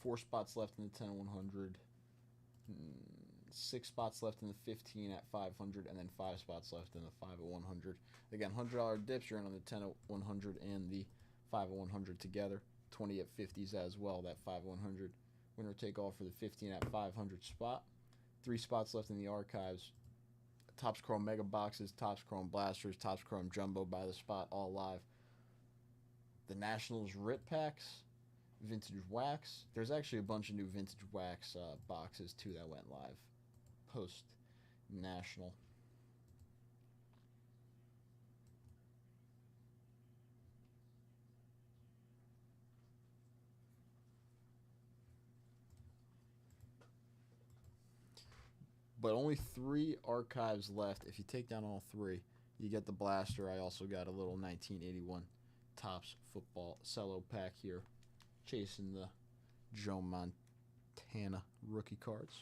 4 spots left in the 10 100. 6 spots left in the 15 at 500, and then 5 spots left in the 5 at 100. Again, $100 dips, you're in on the 10 at 100 and the 5 at 100 together. 20 at 50s as well, that 5 at 100. Winner take all for the 15 at 500 spot. 3 spots left in the archives. Topps Chrome Mega Boxes, Topps Chrome Blasters, Topps Chrome Jumbo by the spot, all live. The Nationals Rip Packs, Vintage Wax. There's actually a bunch of new Vintage Wax boxes, too, that went live post-National. But only 3 archives left. If you take down all 3, you get the blaster. I also got a little 1981 Topps football cello pack here, chasing the Joe Montana rookie cards.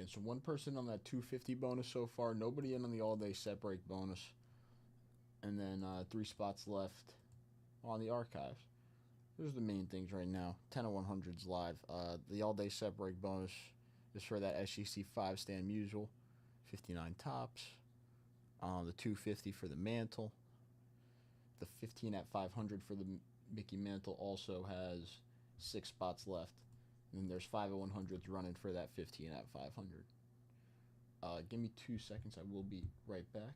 Again, so one person on that 250 bonus so far. Nobody in on the all-day set break bonus. And then 3 spots left on the archives. Those are the main things right now. 10 of 100's live. The all-day set break bonus is for that SEC 5 Stan Musial. 59 tops. The 250 for the Mantle. The 15 at 500 for the Mickey Mantle also has 6 spots left. And then there's 5 of 100s running for that 15 at 500. Give me 2 seconds. I will be right back.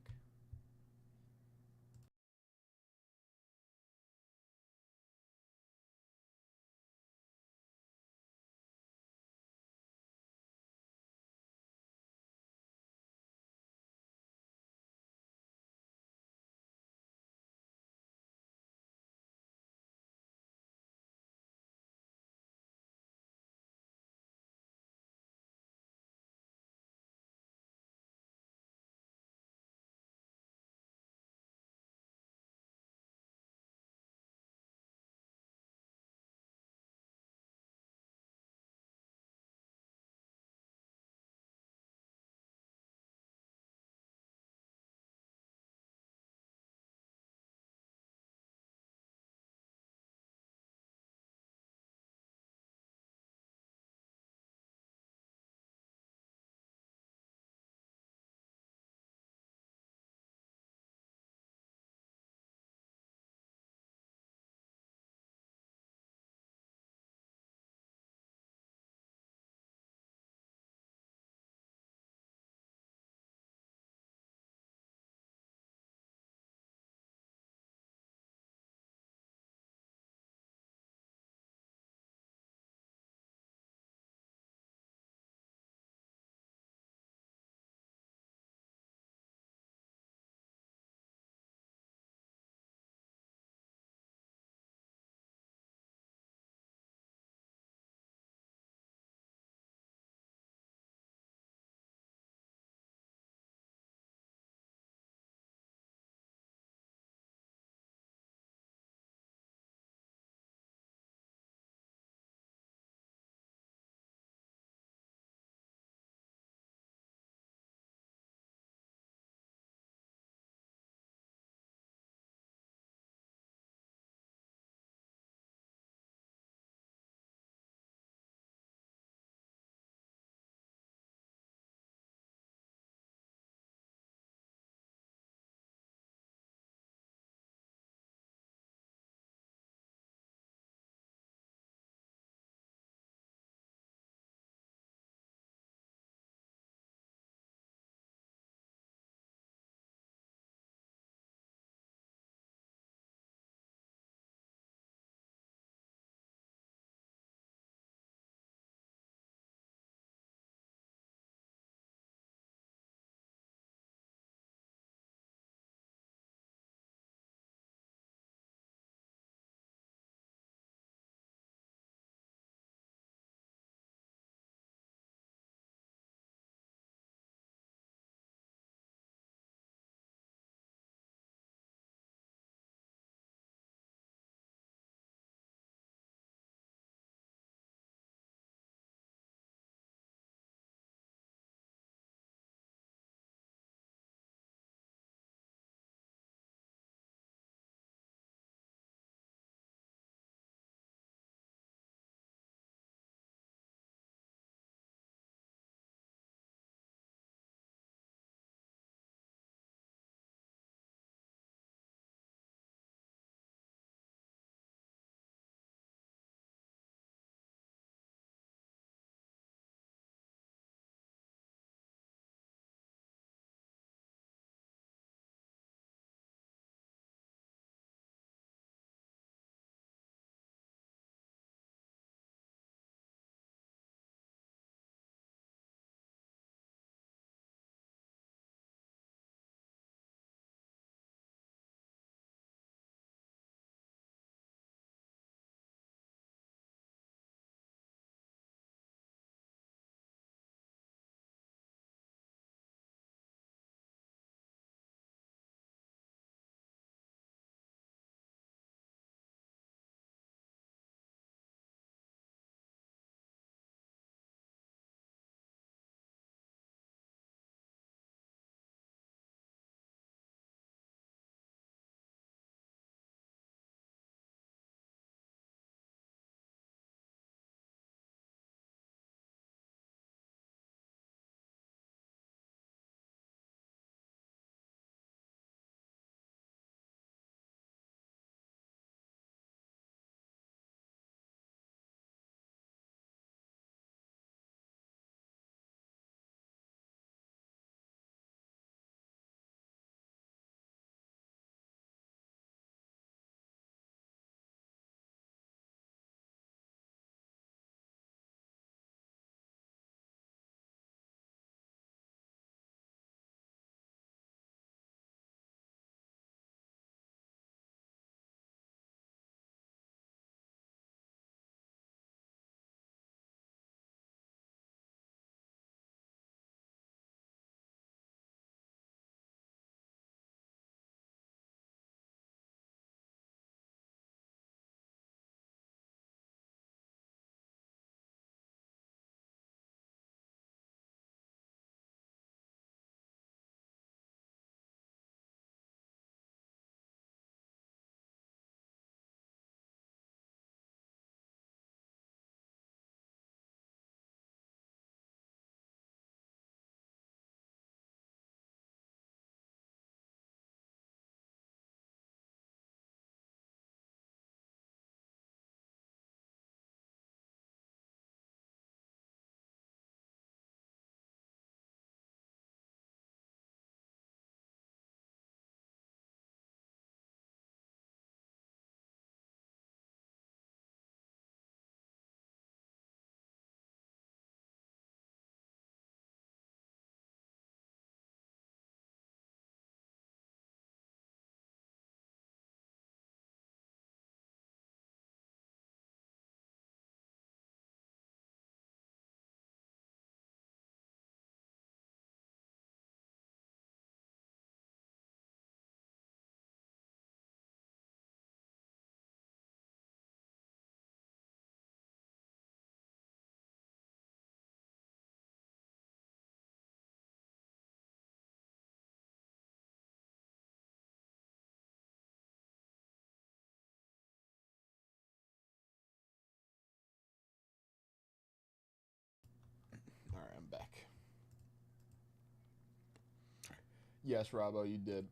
Yes, Robbo, you did.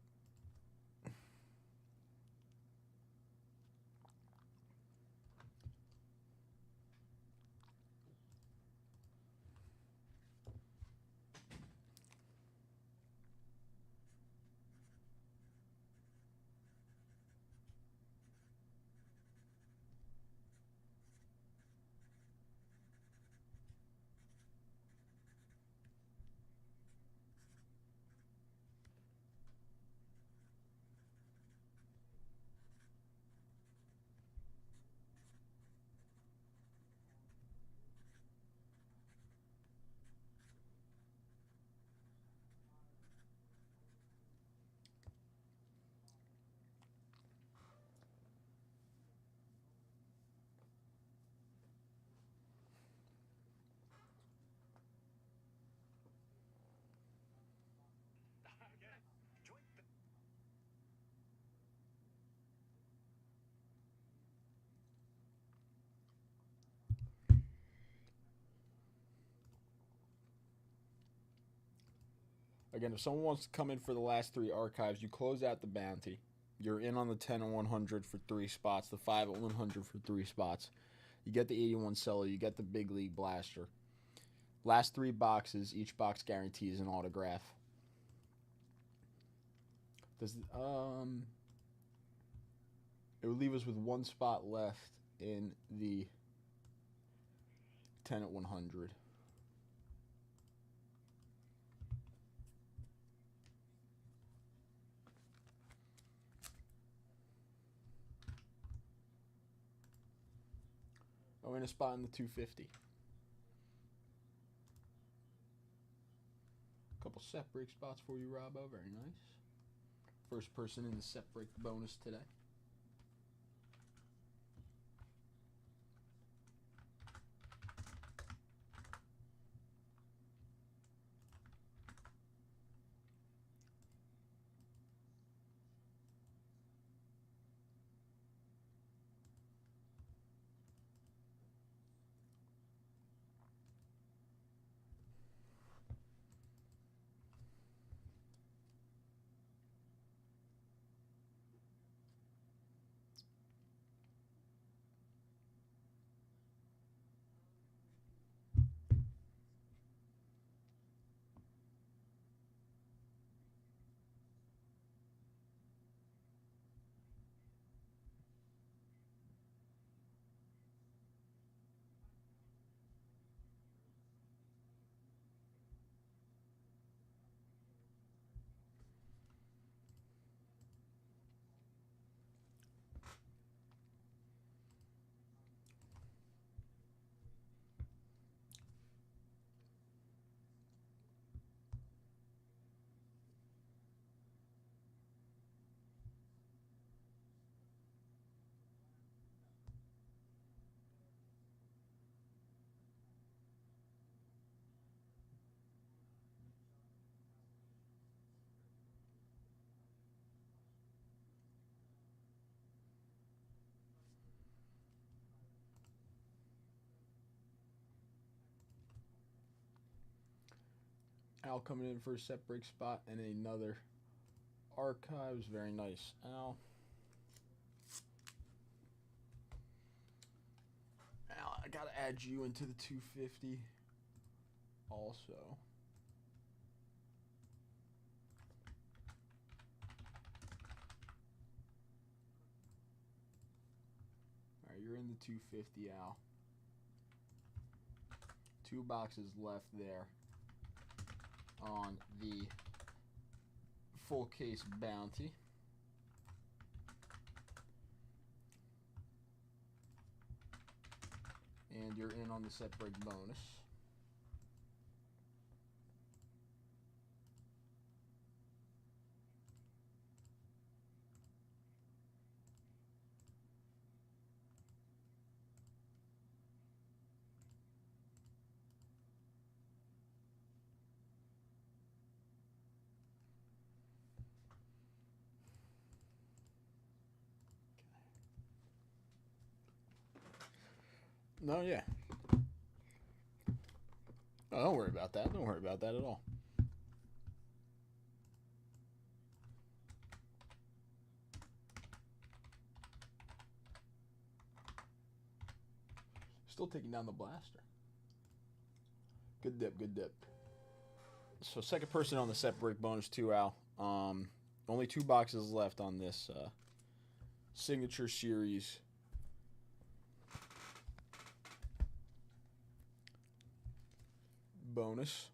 Again, if someone wants to come in for the last 3 archives, you close out the bounty. You're in on the 10 and 100 for 3 spots, the 5 and 100 for 3 spots. You get the 81 seller, you get the Big League Blaster. Last 3 boxes, each box guarantees an autograph. Does it would leave us with 1 spot left in the 10 at 100. Oh, in a spot in the 250. Couple set break spots for you, Robbo. Very nice. First person in the set break bonus today. Al coming in for a set break spot and another archives. Very nice, Al. Al, I gotta add you into the 250 also. Alright, you're in the 250, Al. 2 boxes left there on the full case bounty. And you're in on the set break bonus. No, yeah. Oh, don't worry about that. Don't worry about that at all. Still taking down the blaster. Good dip, good dip. So second person on the set break bonus 2, Al. Only 2 boxes left on this signature series. Bonus.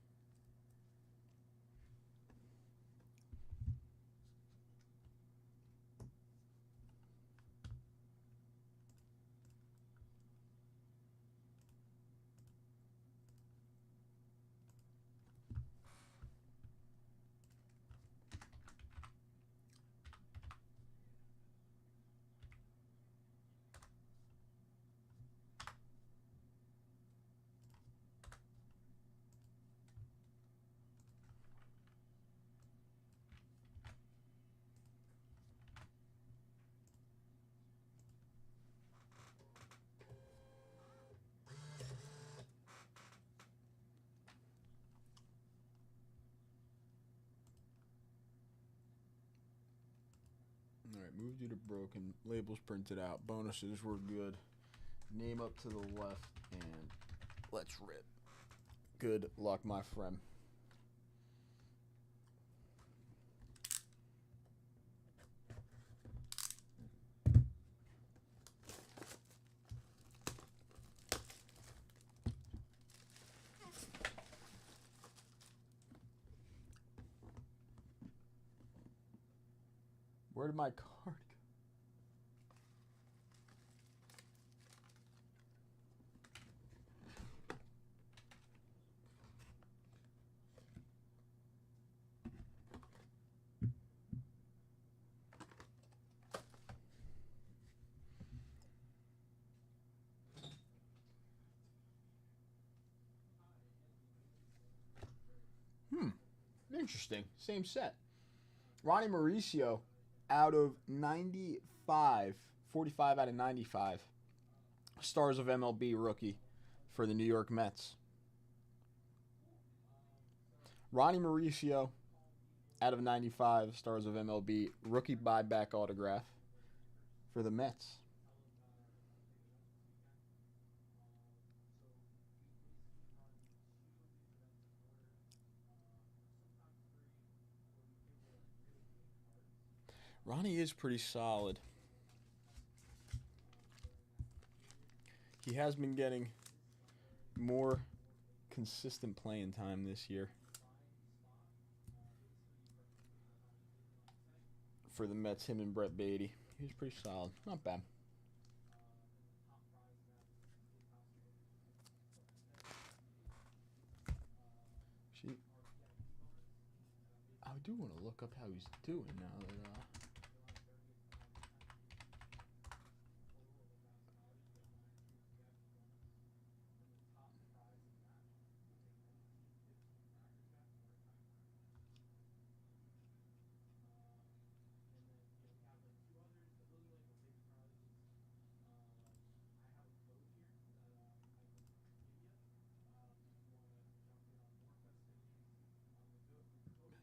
All right, move due to broken. Labels printed out. Bonuses were good. Name up to the left, and let's rip. Good luck, my friend. Where did my card go? Interesting. Same set. Ronnie Mauricio out of 95. 45 out of 95. Stars of MLB rookie for the New York Mets. Ronnie Mauricio out of 95. Stars of MLB rookie buyback autograph for the Mets. Ronnie is pretty solid. He has been getting more consistent playing time this year for the Mets, him and Brett Beatty. He was pretty solid. Not bad. I do want to look up how he's doing now that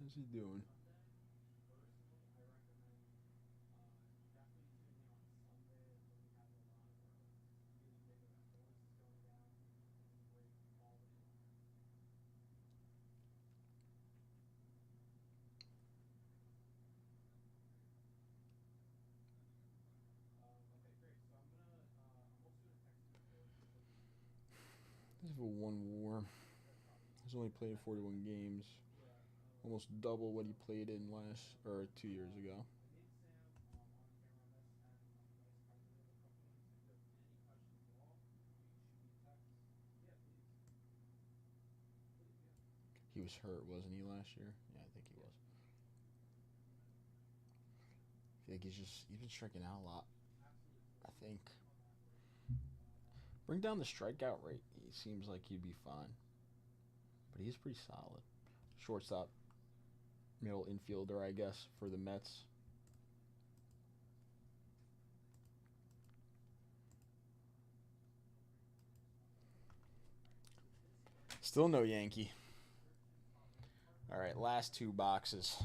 how's he doing? This is a 1 WAR. He's only played 41 games. Almost double what he played in 2 years ago. He was hurt, wasn't he, last year? Yeah, I think he was. I feel like he's been striking out a lot. I think. Bring down the strikeout rate. He seems like he'd be fine. But he's pretty solid. Shortstop, middle infielder, I guess, for the Mets. Still no Yankee. All right, last 2 boxes.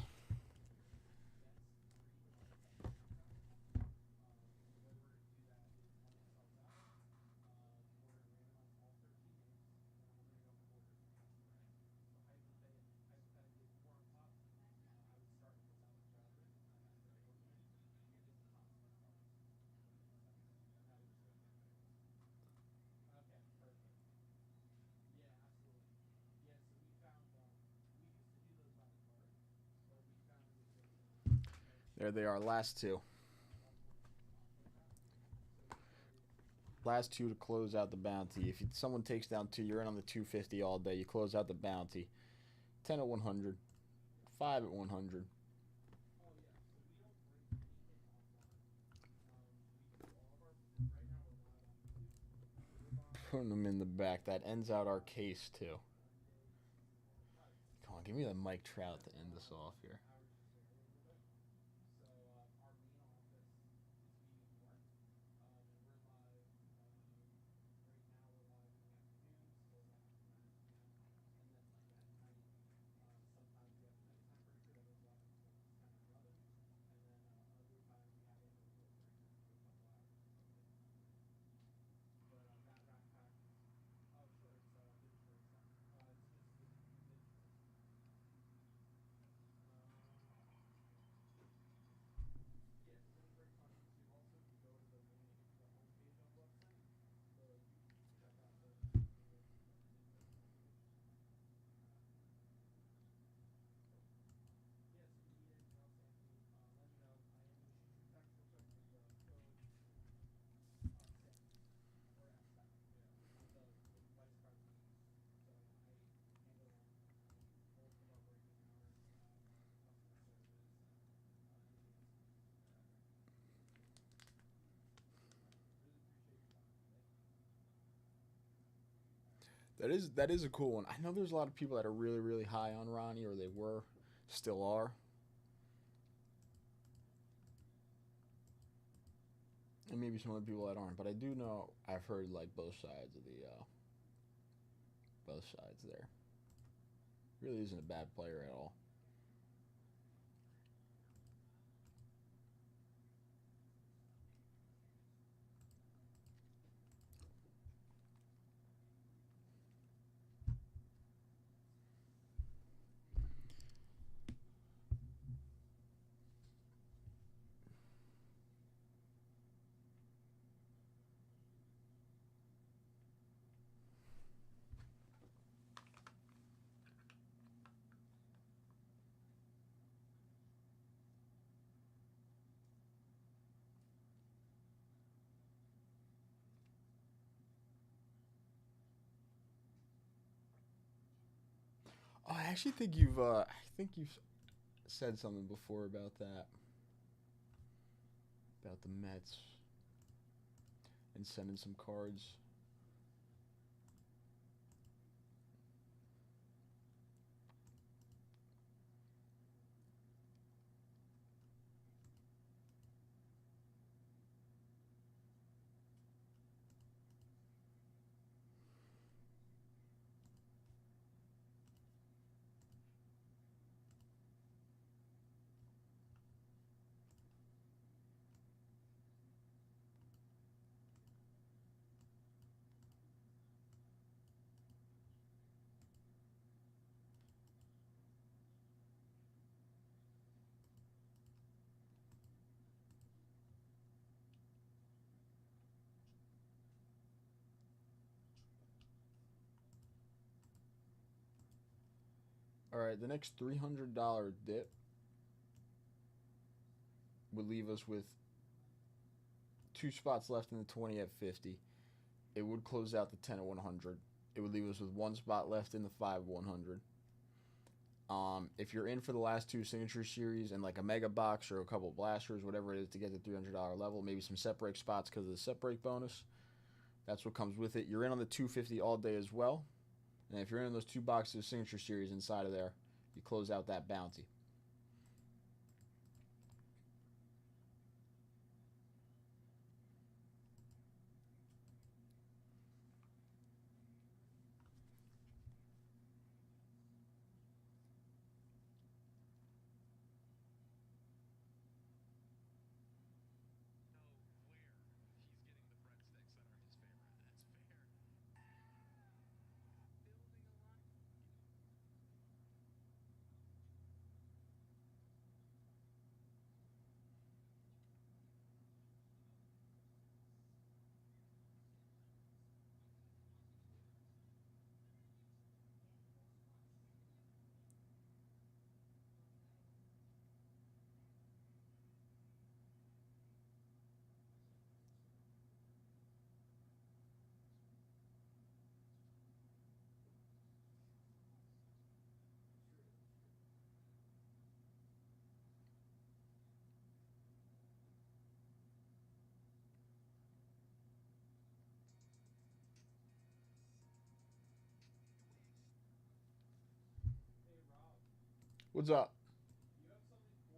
There they are, last two. Last two to close out the bounty. If someone takes down two, you're in on the 250 all day. You close out the bounty. 10 at 100. 5 at 100. Putting them in the back. That ends out our case, too. Come on, give me the Mike Trout to end this off here. That is a cool one. I know there's a lot of people that are really, really high on Ronnie, or they were, still are. And maybe some other people that aren't, but I do know I've heard like both sides of the both sides there. Really isn't a bad player at all. Oh, I actually think you've said something before about that. About the Mets and sending some cards. All right, the next $300 dip would leave us with two spots left in the 20 at 50. It would close out the 10 at 100. It would leave us with one spot left in the 5 at 100. If you're in for the last two signature series and like a mega box or a couple of blasters, whatever it is to get the $300 level, maybe some set break spots because of the set break bonus, that's what comes with it. You're in on the 250 all day as well. And if you're in those two boxes of signature series inside of there, you close out that bounty. What's up? You have something cool for a 250 dip? Not for a 250 dip. Okay, so I have a. You want to come? I have a card I can use for 250 dip. Okay.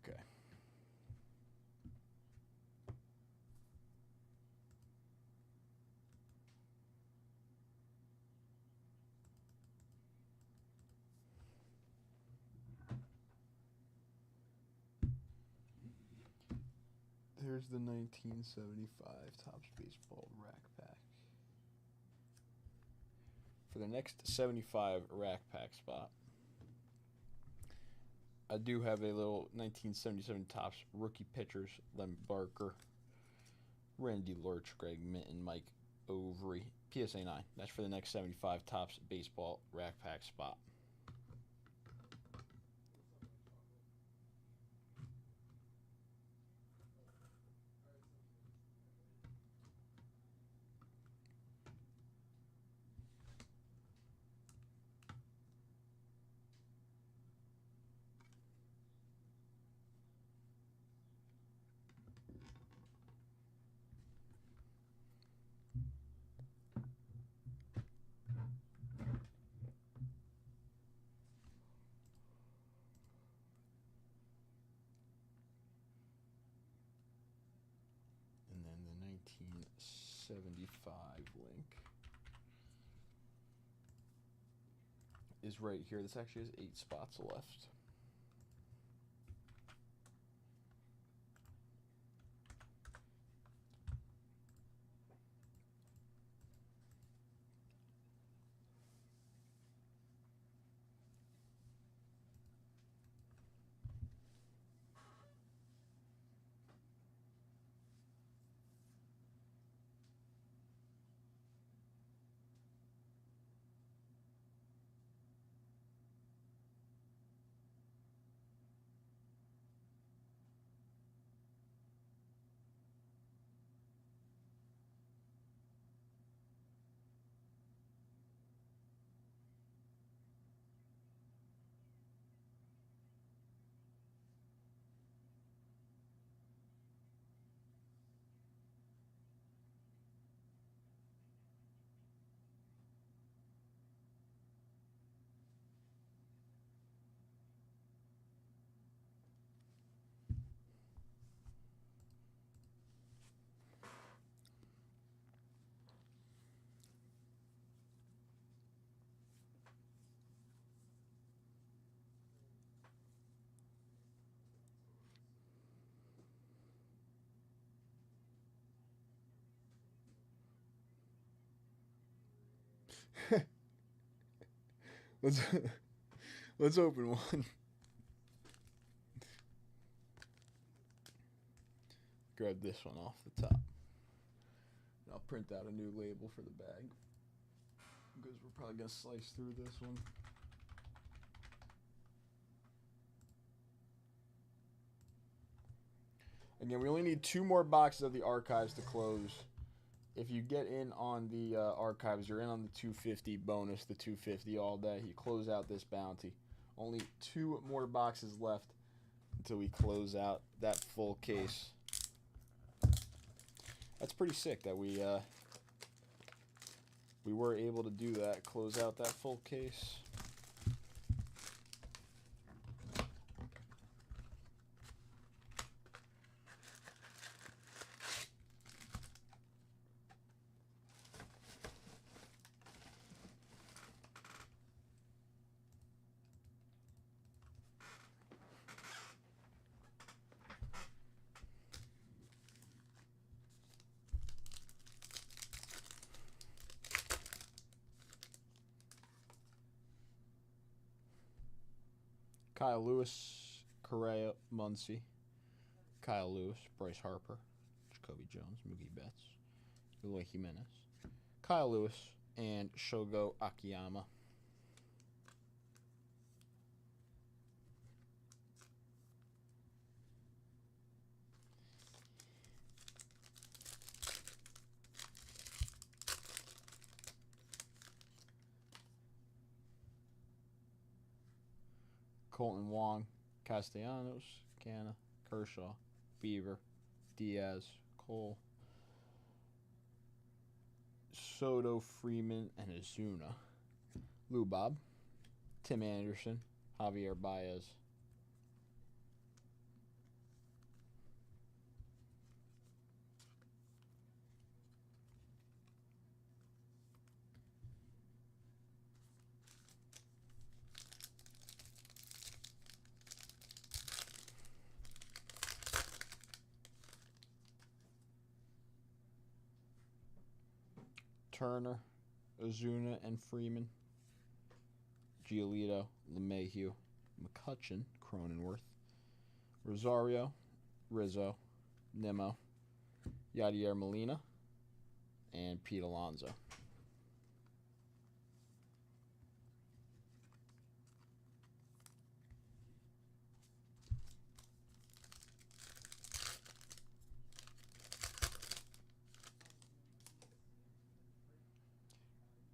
Okay. There's the 1975 Topps Baseball rack pack. For the next 75 rack pack spot, I do have a little 1977 Topps rookie pitchers: Lem Barker, Randy Lurch, Greg Minton, Mike Overy, PSA 9. That's for the next 75 Topps Baseball rack pack spot. And then the 1975 link. is right here. This actually has 8 spots left. let's let's open one. Grab this one off the top. And I'll print out a new label for the bag because we're probably gonna slice through this one. Again, we only need 2 more boxes of the archives to close. If you get in on the archives, you're in on the 250 bonus, the 250 all day. You close out this bounty. Only 2 more boxes left until we close out that full case. That's pretty sick that we were able to do that, close out that full case. Kyle Lewis, Correa, Muncy, Kyle Lewis, Bryce Harper, Jacoby Jones, Moogie Betts, Eloy Jimenez, Kyle Lewis, and Shogo Akiyama. Colton Wong, Castellanos, Canna, Kershaw, Beaver, Diaz, Cole, Soto, Freeman, and Azuna. Lou Bob, Tim Anderson, Javier Baez. Turner, Ozuna, and Freeman. Giolito, LeMahieu, McCutcheon, Cronenworth, Rosario, Rizzo, Nimmo, Yadier Molina, and Pete Alonso.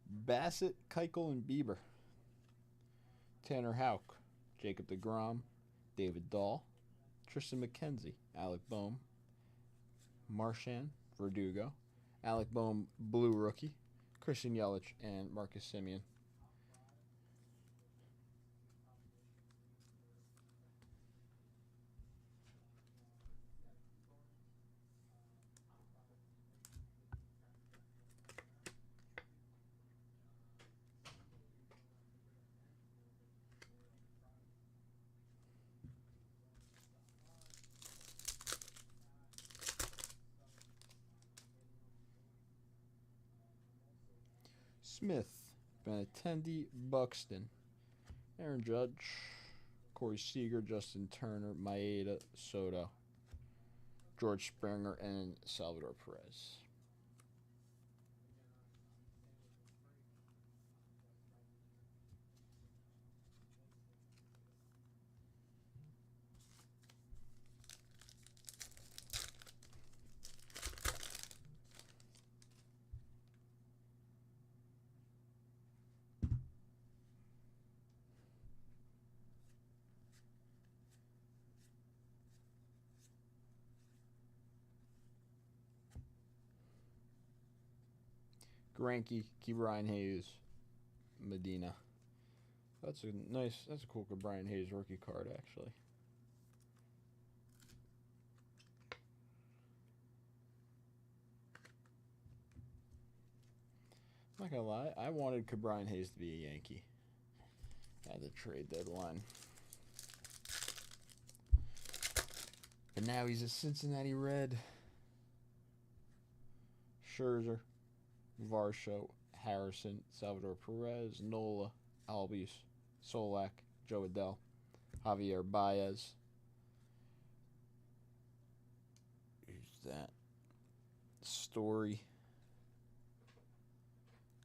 Bassett, Keuchel, and Bieber. Tanner Houck, Jacob deGrom, David Dahl, Tristan McKenzie, Alec Boehm, Marchand, Verdugo, Alec Boehm, Blue Rookie, Christian Yelich, and Marcus Semien. Smith, Benintendi, Buxton, Aaron Judge, Corey Seager, Justin Turner, Maeda, Soto, George Springer, and Salvador Perez. Greinke, Brian Hayes, Medina. That's a cool Brian Hayes rookie card, actually. I'm not gonna lie, I wanted Brian Hayes to be a Yankee at the trade deadline. But now he's a Cincinnati Red. Scherzer, Varsho, Harrison, Salvador Perez, Nola, Albies, Solak, Joe Adell, Javier Baez. Who's that? Story,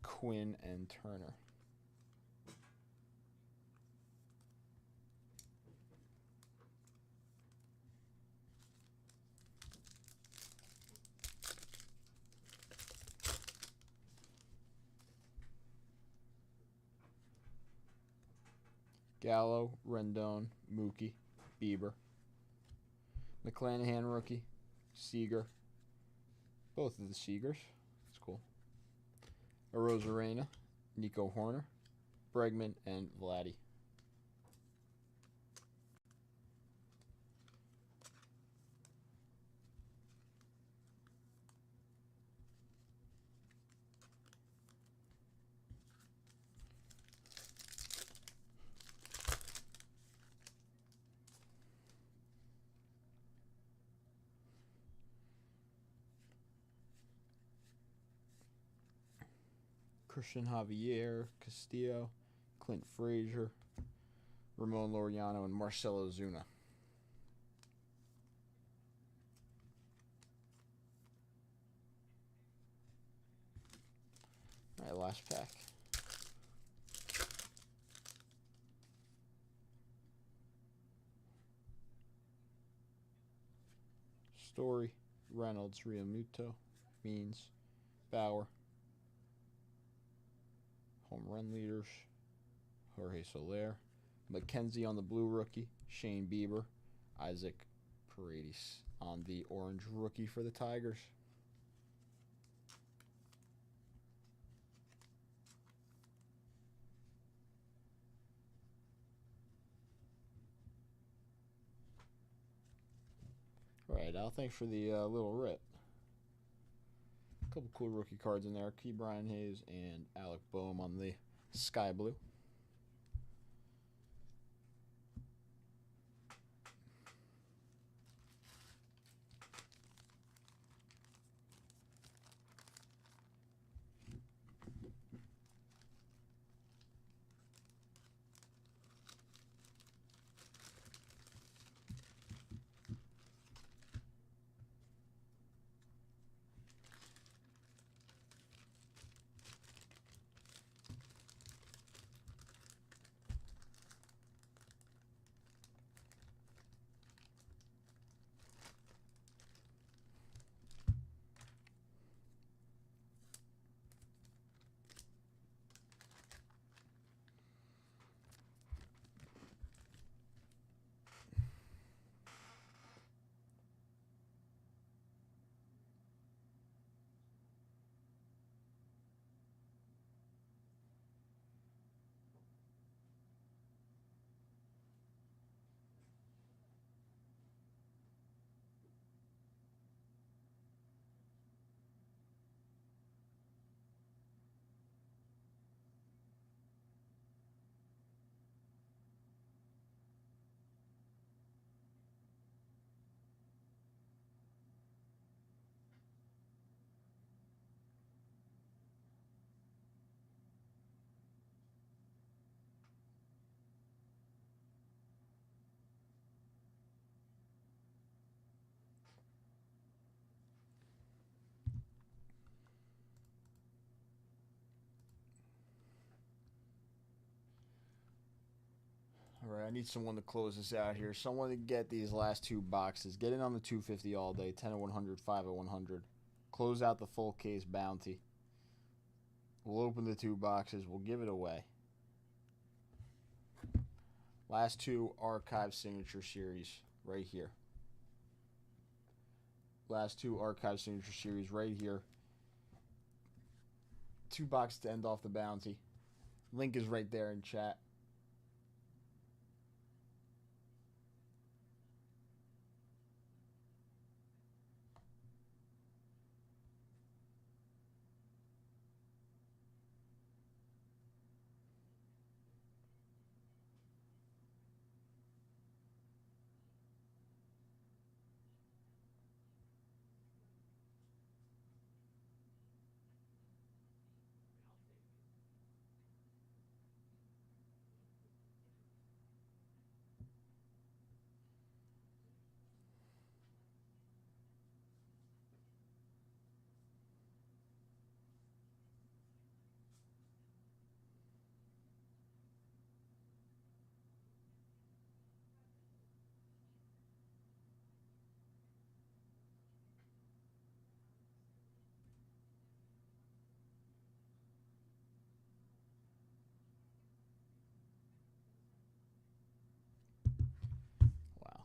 Quinn, and Turner. Gallo, Rendon, Mookie, Bieber. McClanahan rookie, Seager. Both of the Seagers. That's cool. Arozarena, Nico Horner, Bregman, and Vladdy. Christian Javier, Castillo, Clint Frazier, Ramon Laureano, and Marcelo Zuna. All right, last pack. Story, Reynolds, Realmuto, Means, Bauer. Home run leaders, Jorge Soler, McKenzie on the blue rookie, Shane Bieber, Isaac Paredes on the orange rookie for the Tigers. All right, Al, thanks for the little rip. A couple cool rookie cards in there. Brian Hayes and Alec Boehm on the sky blue. All right, I need someone to close this out here. Someone to get these last two boxes. Get in on the 250 all day. 10 at 100, 5 at 100. Close out the full case bounty. We'll open the two boxes. We'll give it away. Last two Archive Signature Series right here. Last two Archive Signature Series right here. 2 boxes to end off the bounty. Link is right there in chat. Wow.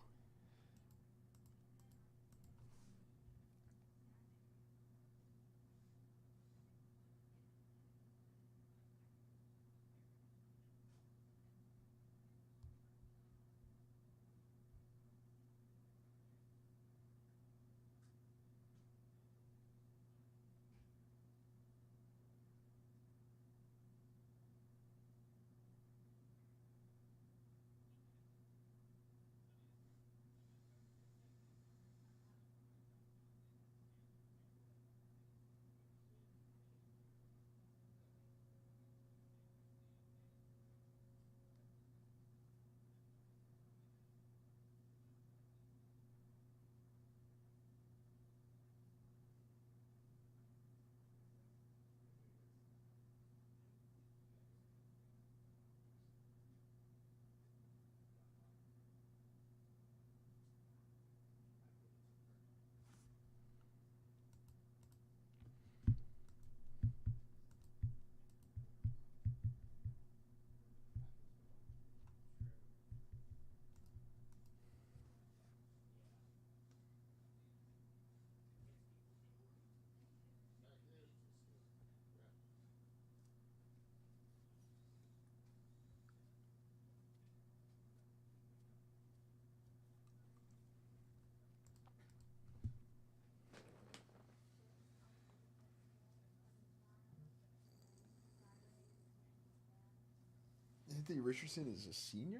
Anthony Richardson is a senior?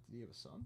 Did he have a son?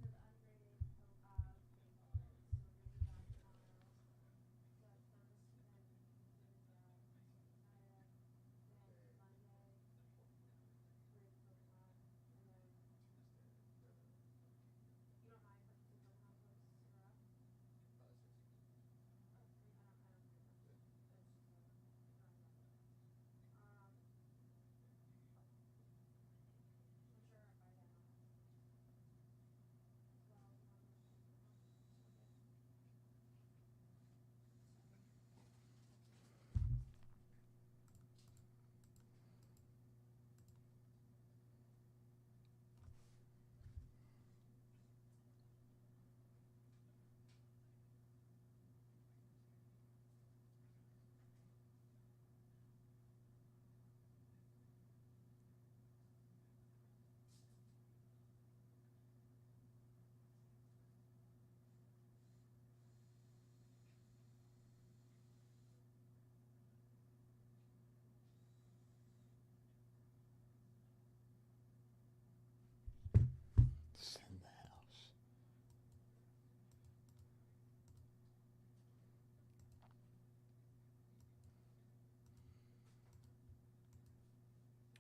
Send the house.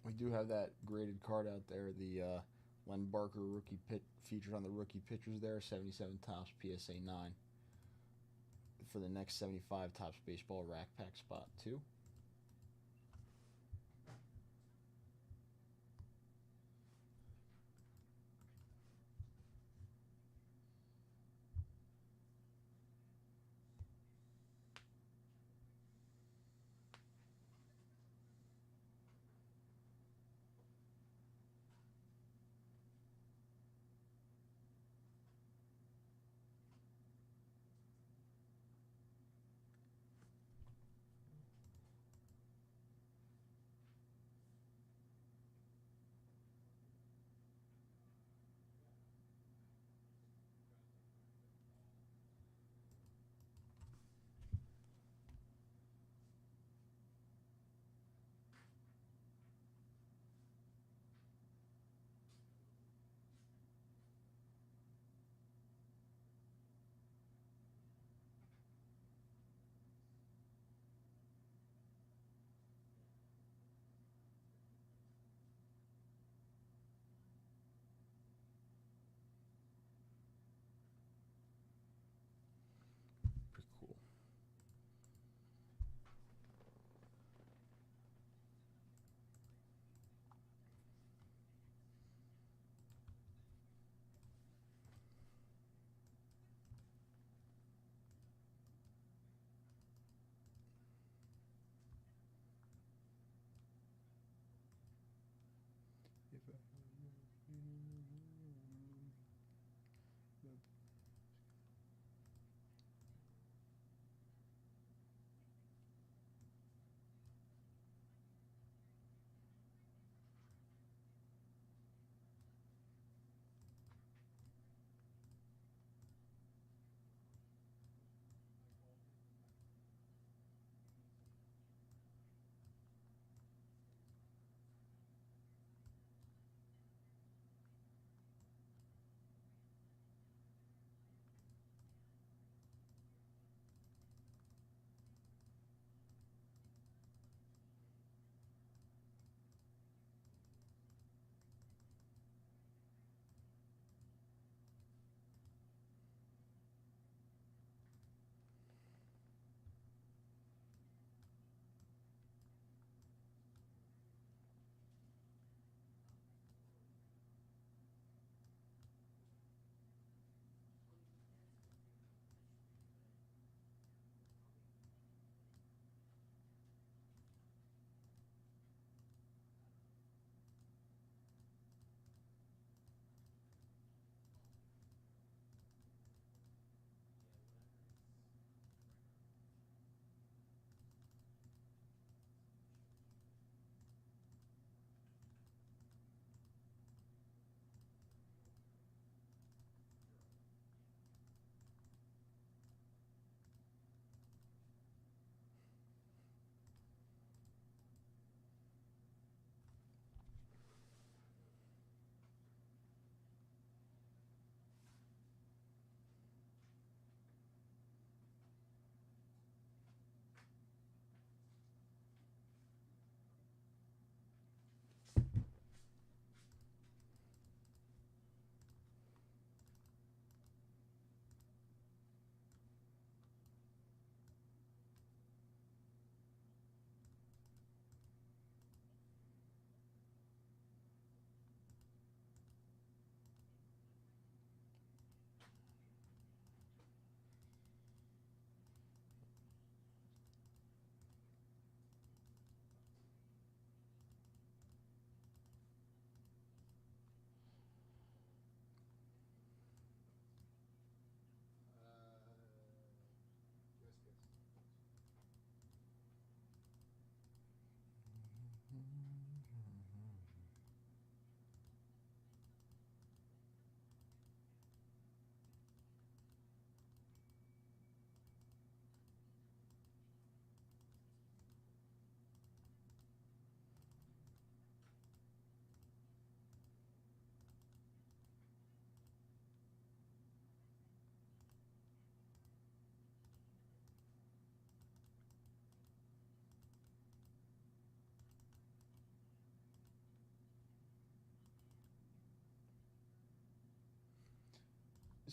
We do have that graded card out there. The Len Barker rookie pit featured on the rookie pitchers there. 77 Topps PSA 9 for the next 75 Topps Baseball Rack Pack spot 2.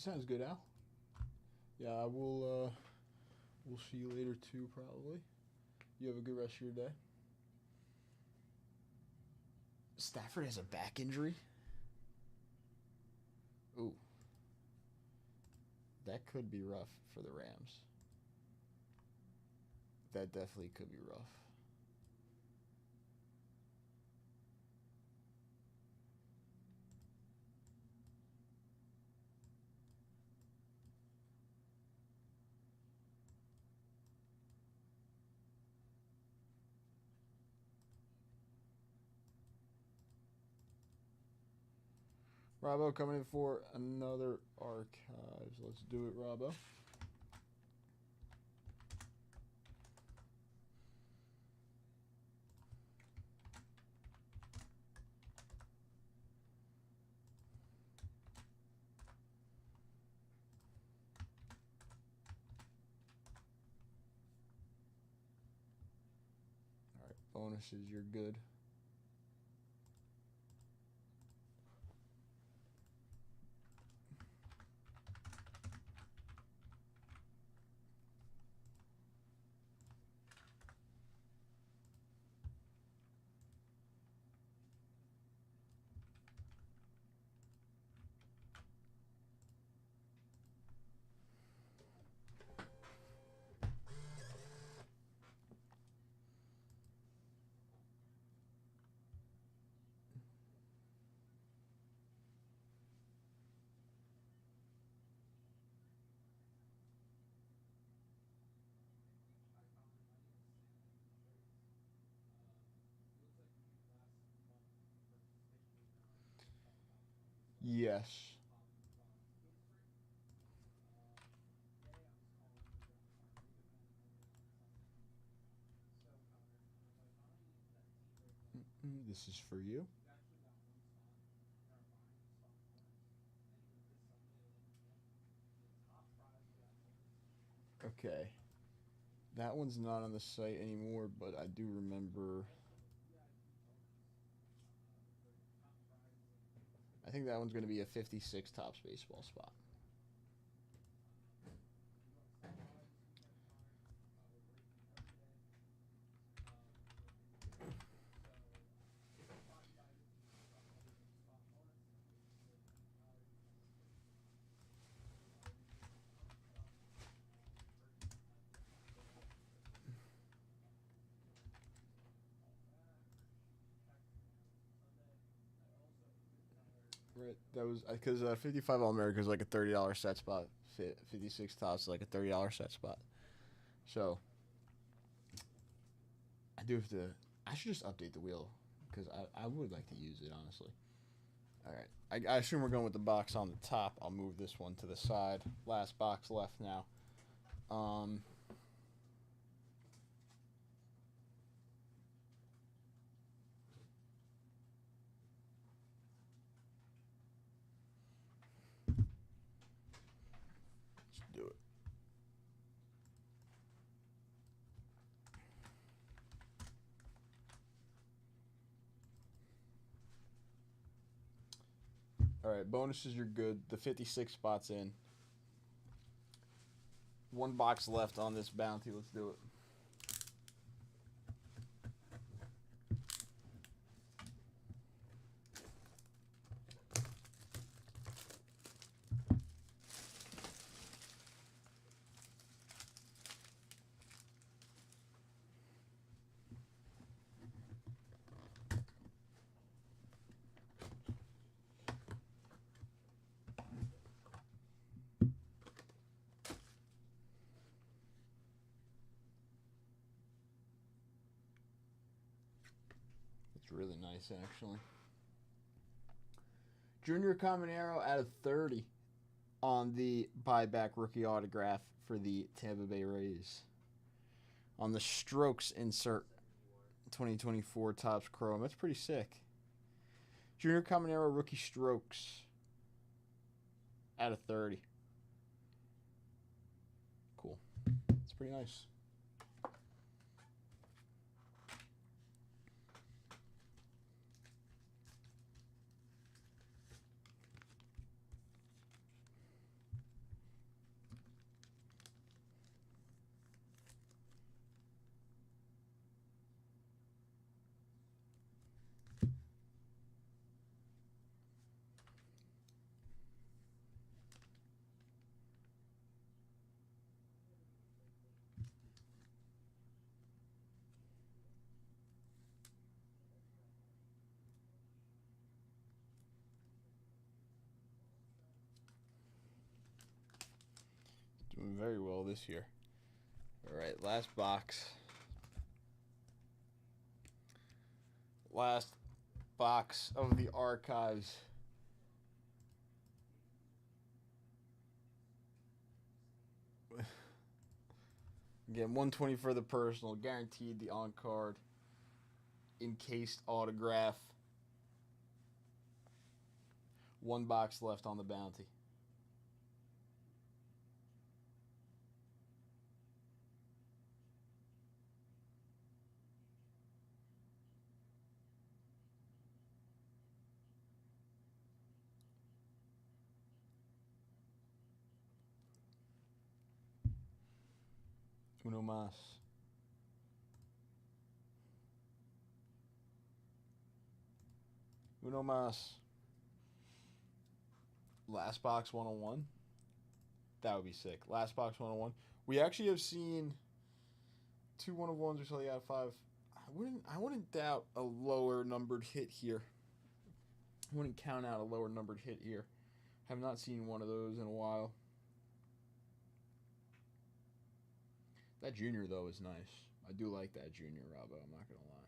Sounds good, Al. Yeah, I will. We'll see you later too, probably. You have a good rest of your day. Stafford has a back injury. Ooh, that could be rough for the Rams. That definitely could be rough. Robbo coming in for another archives. Let's do it, Robbo. All right, bonuses, you're good. Yes. This is for you. Okay. That one's not on the site anymore, but I do remember. I think that one's going to be a 56 Topps baseball spot. Right, that was because 55 All America is like a $30 set spot. 56 Topps is like a $30 set spot. So I do have to. I should just update the wheel because I would like to use it honestly. All right, I assume we're going with the box on the top. I'll move this one to the side. Last box left now. Let's do it. All right, bonuses, you're good. The 56 spots in. One box left on this bounty. Let's do it. Really nice, actually. Junior Caminero out of 30 on the buyback rookie autograph for the Tampa Bay Rays. On the Strokes insert, 2024 Topps Chrome. That's pretty sick. Junior Caminero rookie Strokes out of 30. Cool. It's pretty nice. very well this year. All right, last box. Last box of the archives. Again, 120 for the personal, guaranteed the on card, encased autograph. One box left on the bounty. Uno más. Uno más. Last box 101. That would be sick. Last box 101. We actually have seen 2 1-of-1s or something out of 5. I wouldn't doubt a lower numbered hit here. I wouldn't count out a lower numbered hit here. Have not seen one of those in a while. That junior, though, is nice. I do like that junior, Robbo. I'm not going to lie.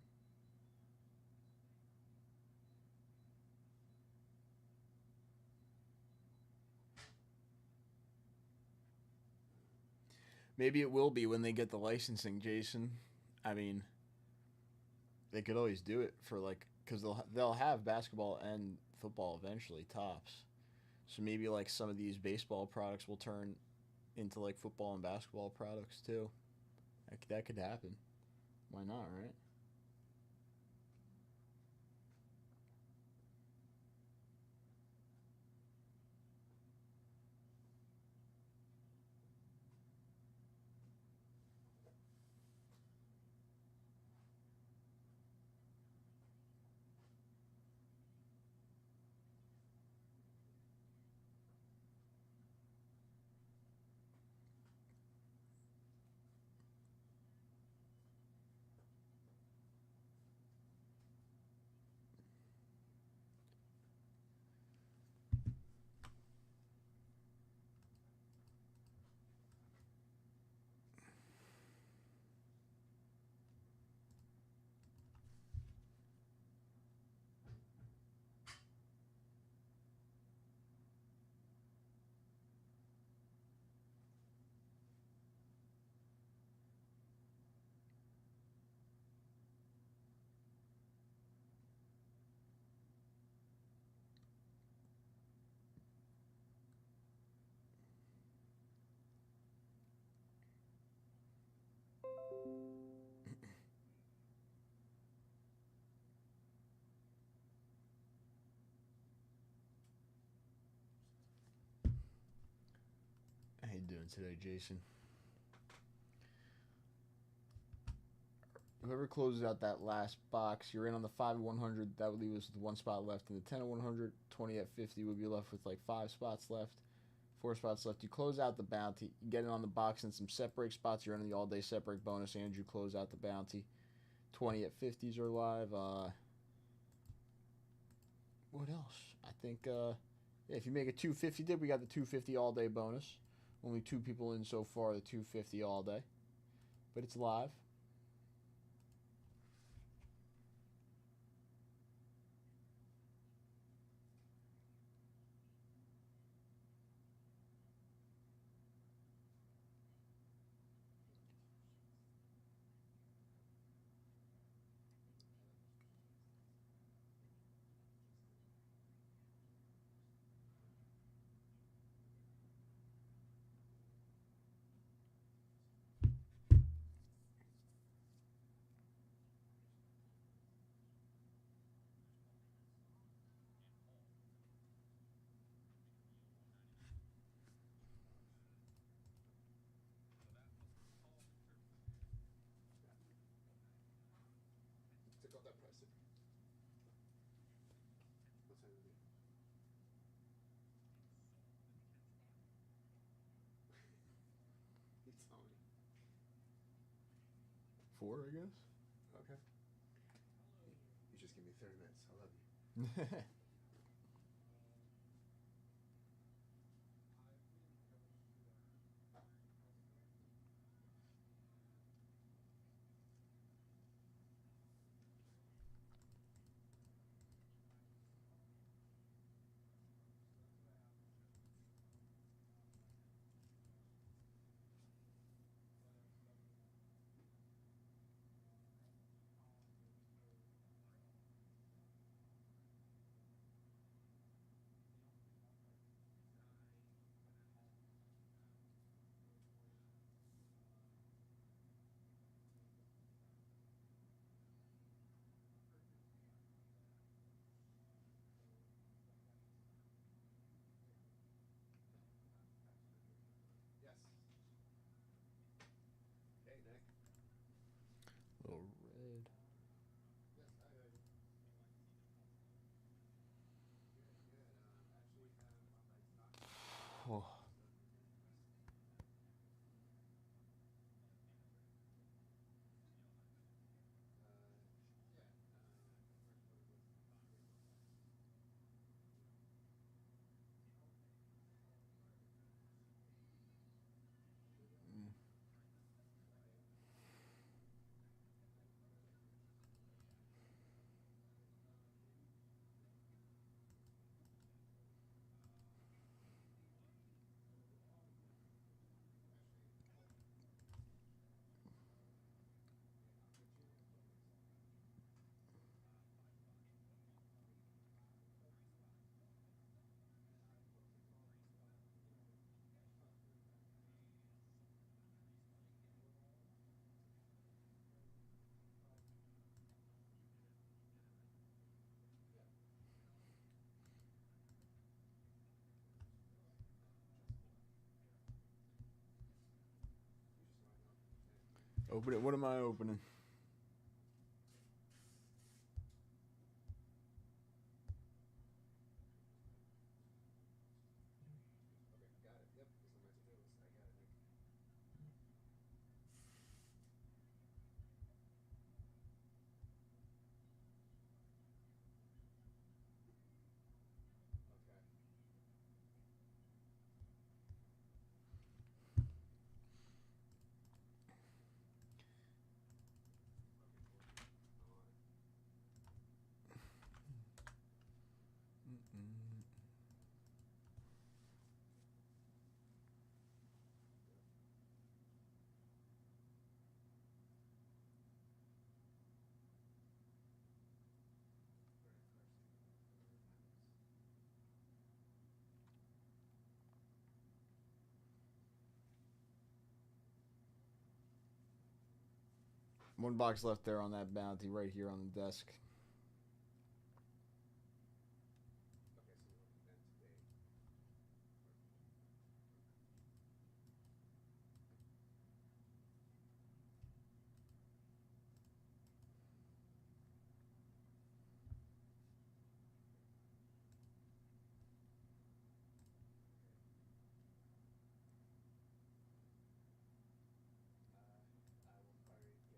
Maybe it will be when they get the licensing, Jason. I mean, they could always do it for, like, because they'll have basketball and football eventually, tops. So maybe, like, some of these baseball products will turn into, like, football and basketball products, too. That could happen. Why not, right? How you doing today, Jason? Whoever closes out that last box, you're in on the 5 100. That would leave us with 1 spot left. And the 10 100, 20 at 50 would be left with like 5 spots left, 4 spots left. You close out the bounty. You get it on the box and some set break spots. You're in the all-day set break bonus, and you close out the bounty. 20 at 50s are live. What else? I think yeah, if you make a 250 dip, we got the 250 all-day bonus. Only 2 people in so far, the 250 all day. But it's live. Took off that price. What's that gonna be? You tell me. 4, I guess. Okay. You just give me 30 minutes. I love you. Open it. What am I opening? Okay, got it. Yep, it's on my to-do list. I got it, Nick. Okay. Okay, cool. I'm on it. One box left there on that bounty right here on the desk. Okay, so we're looking at today. I will probably get to.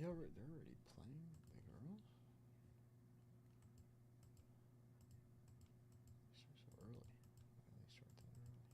They're already playing the girls. They start so early. Why do they start that early?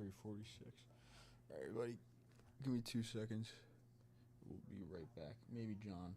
$3.46. All right, everybody, give me 2 seconds. We'll be right back. Maybe John.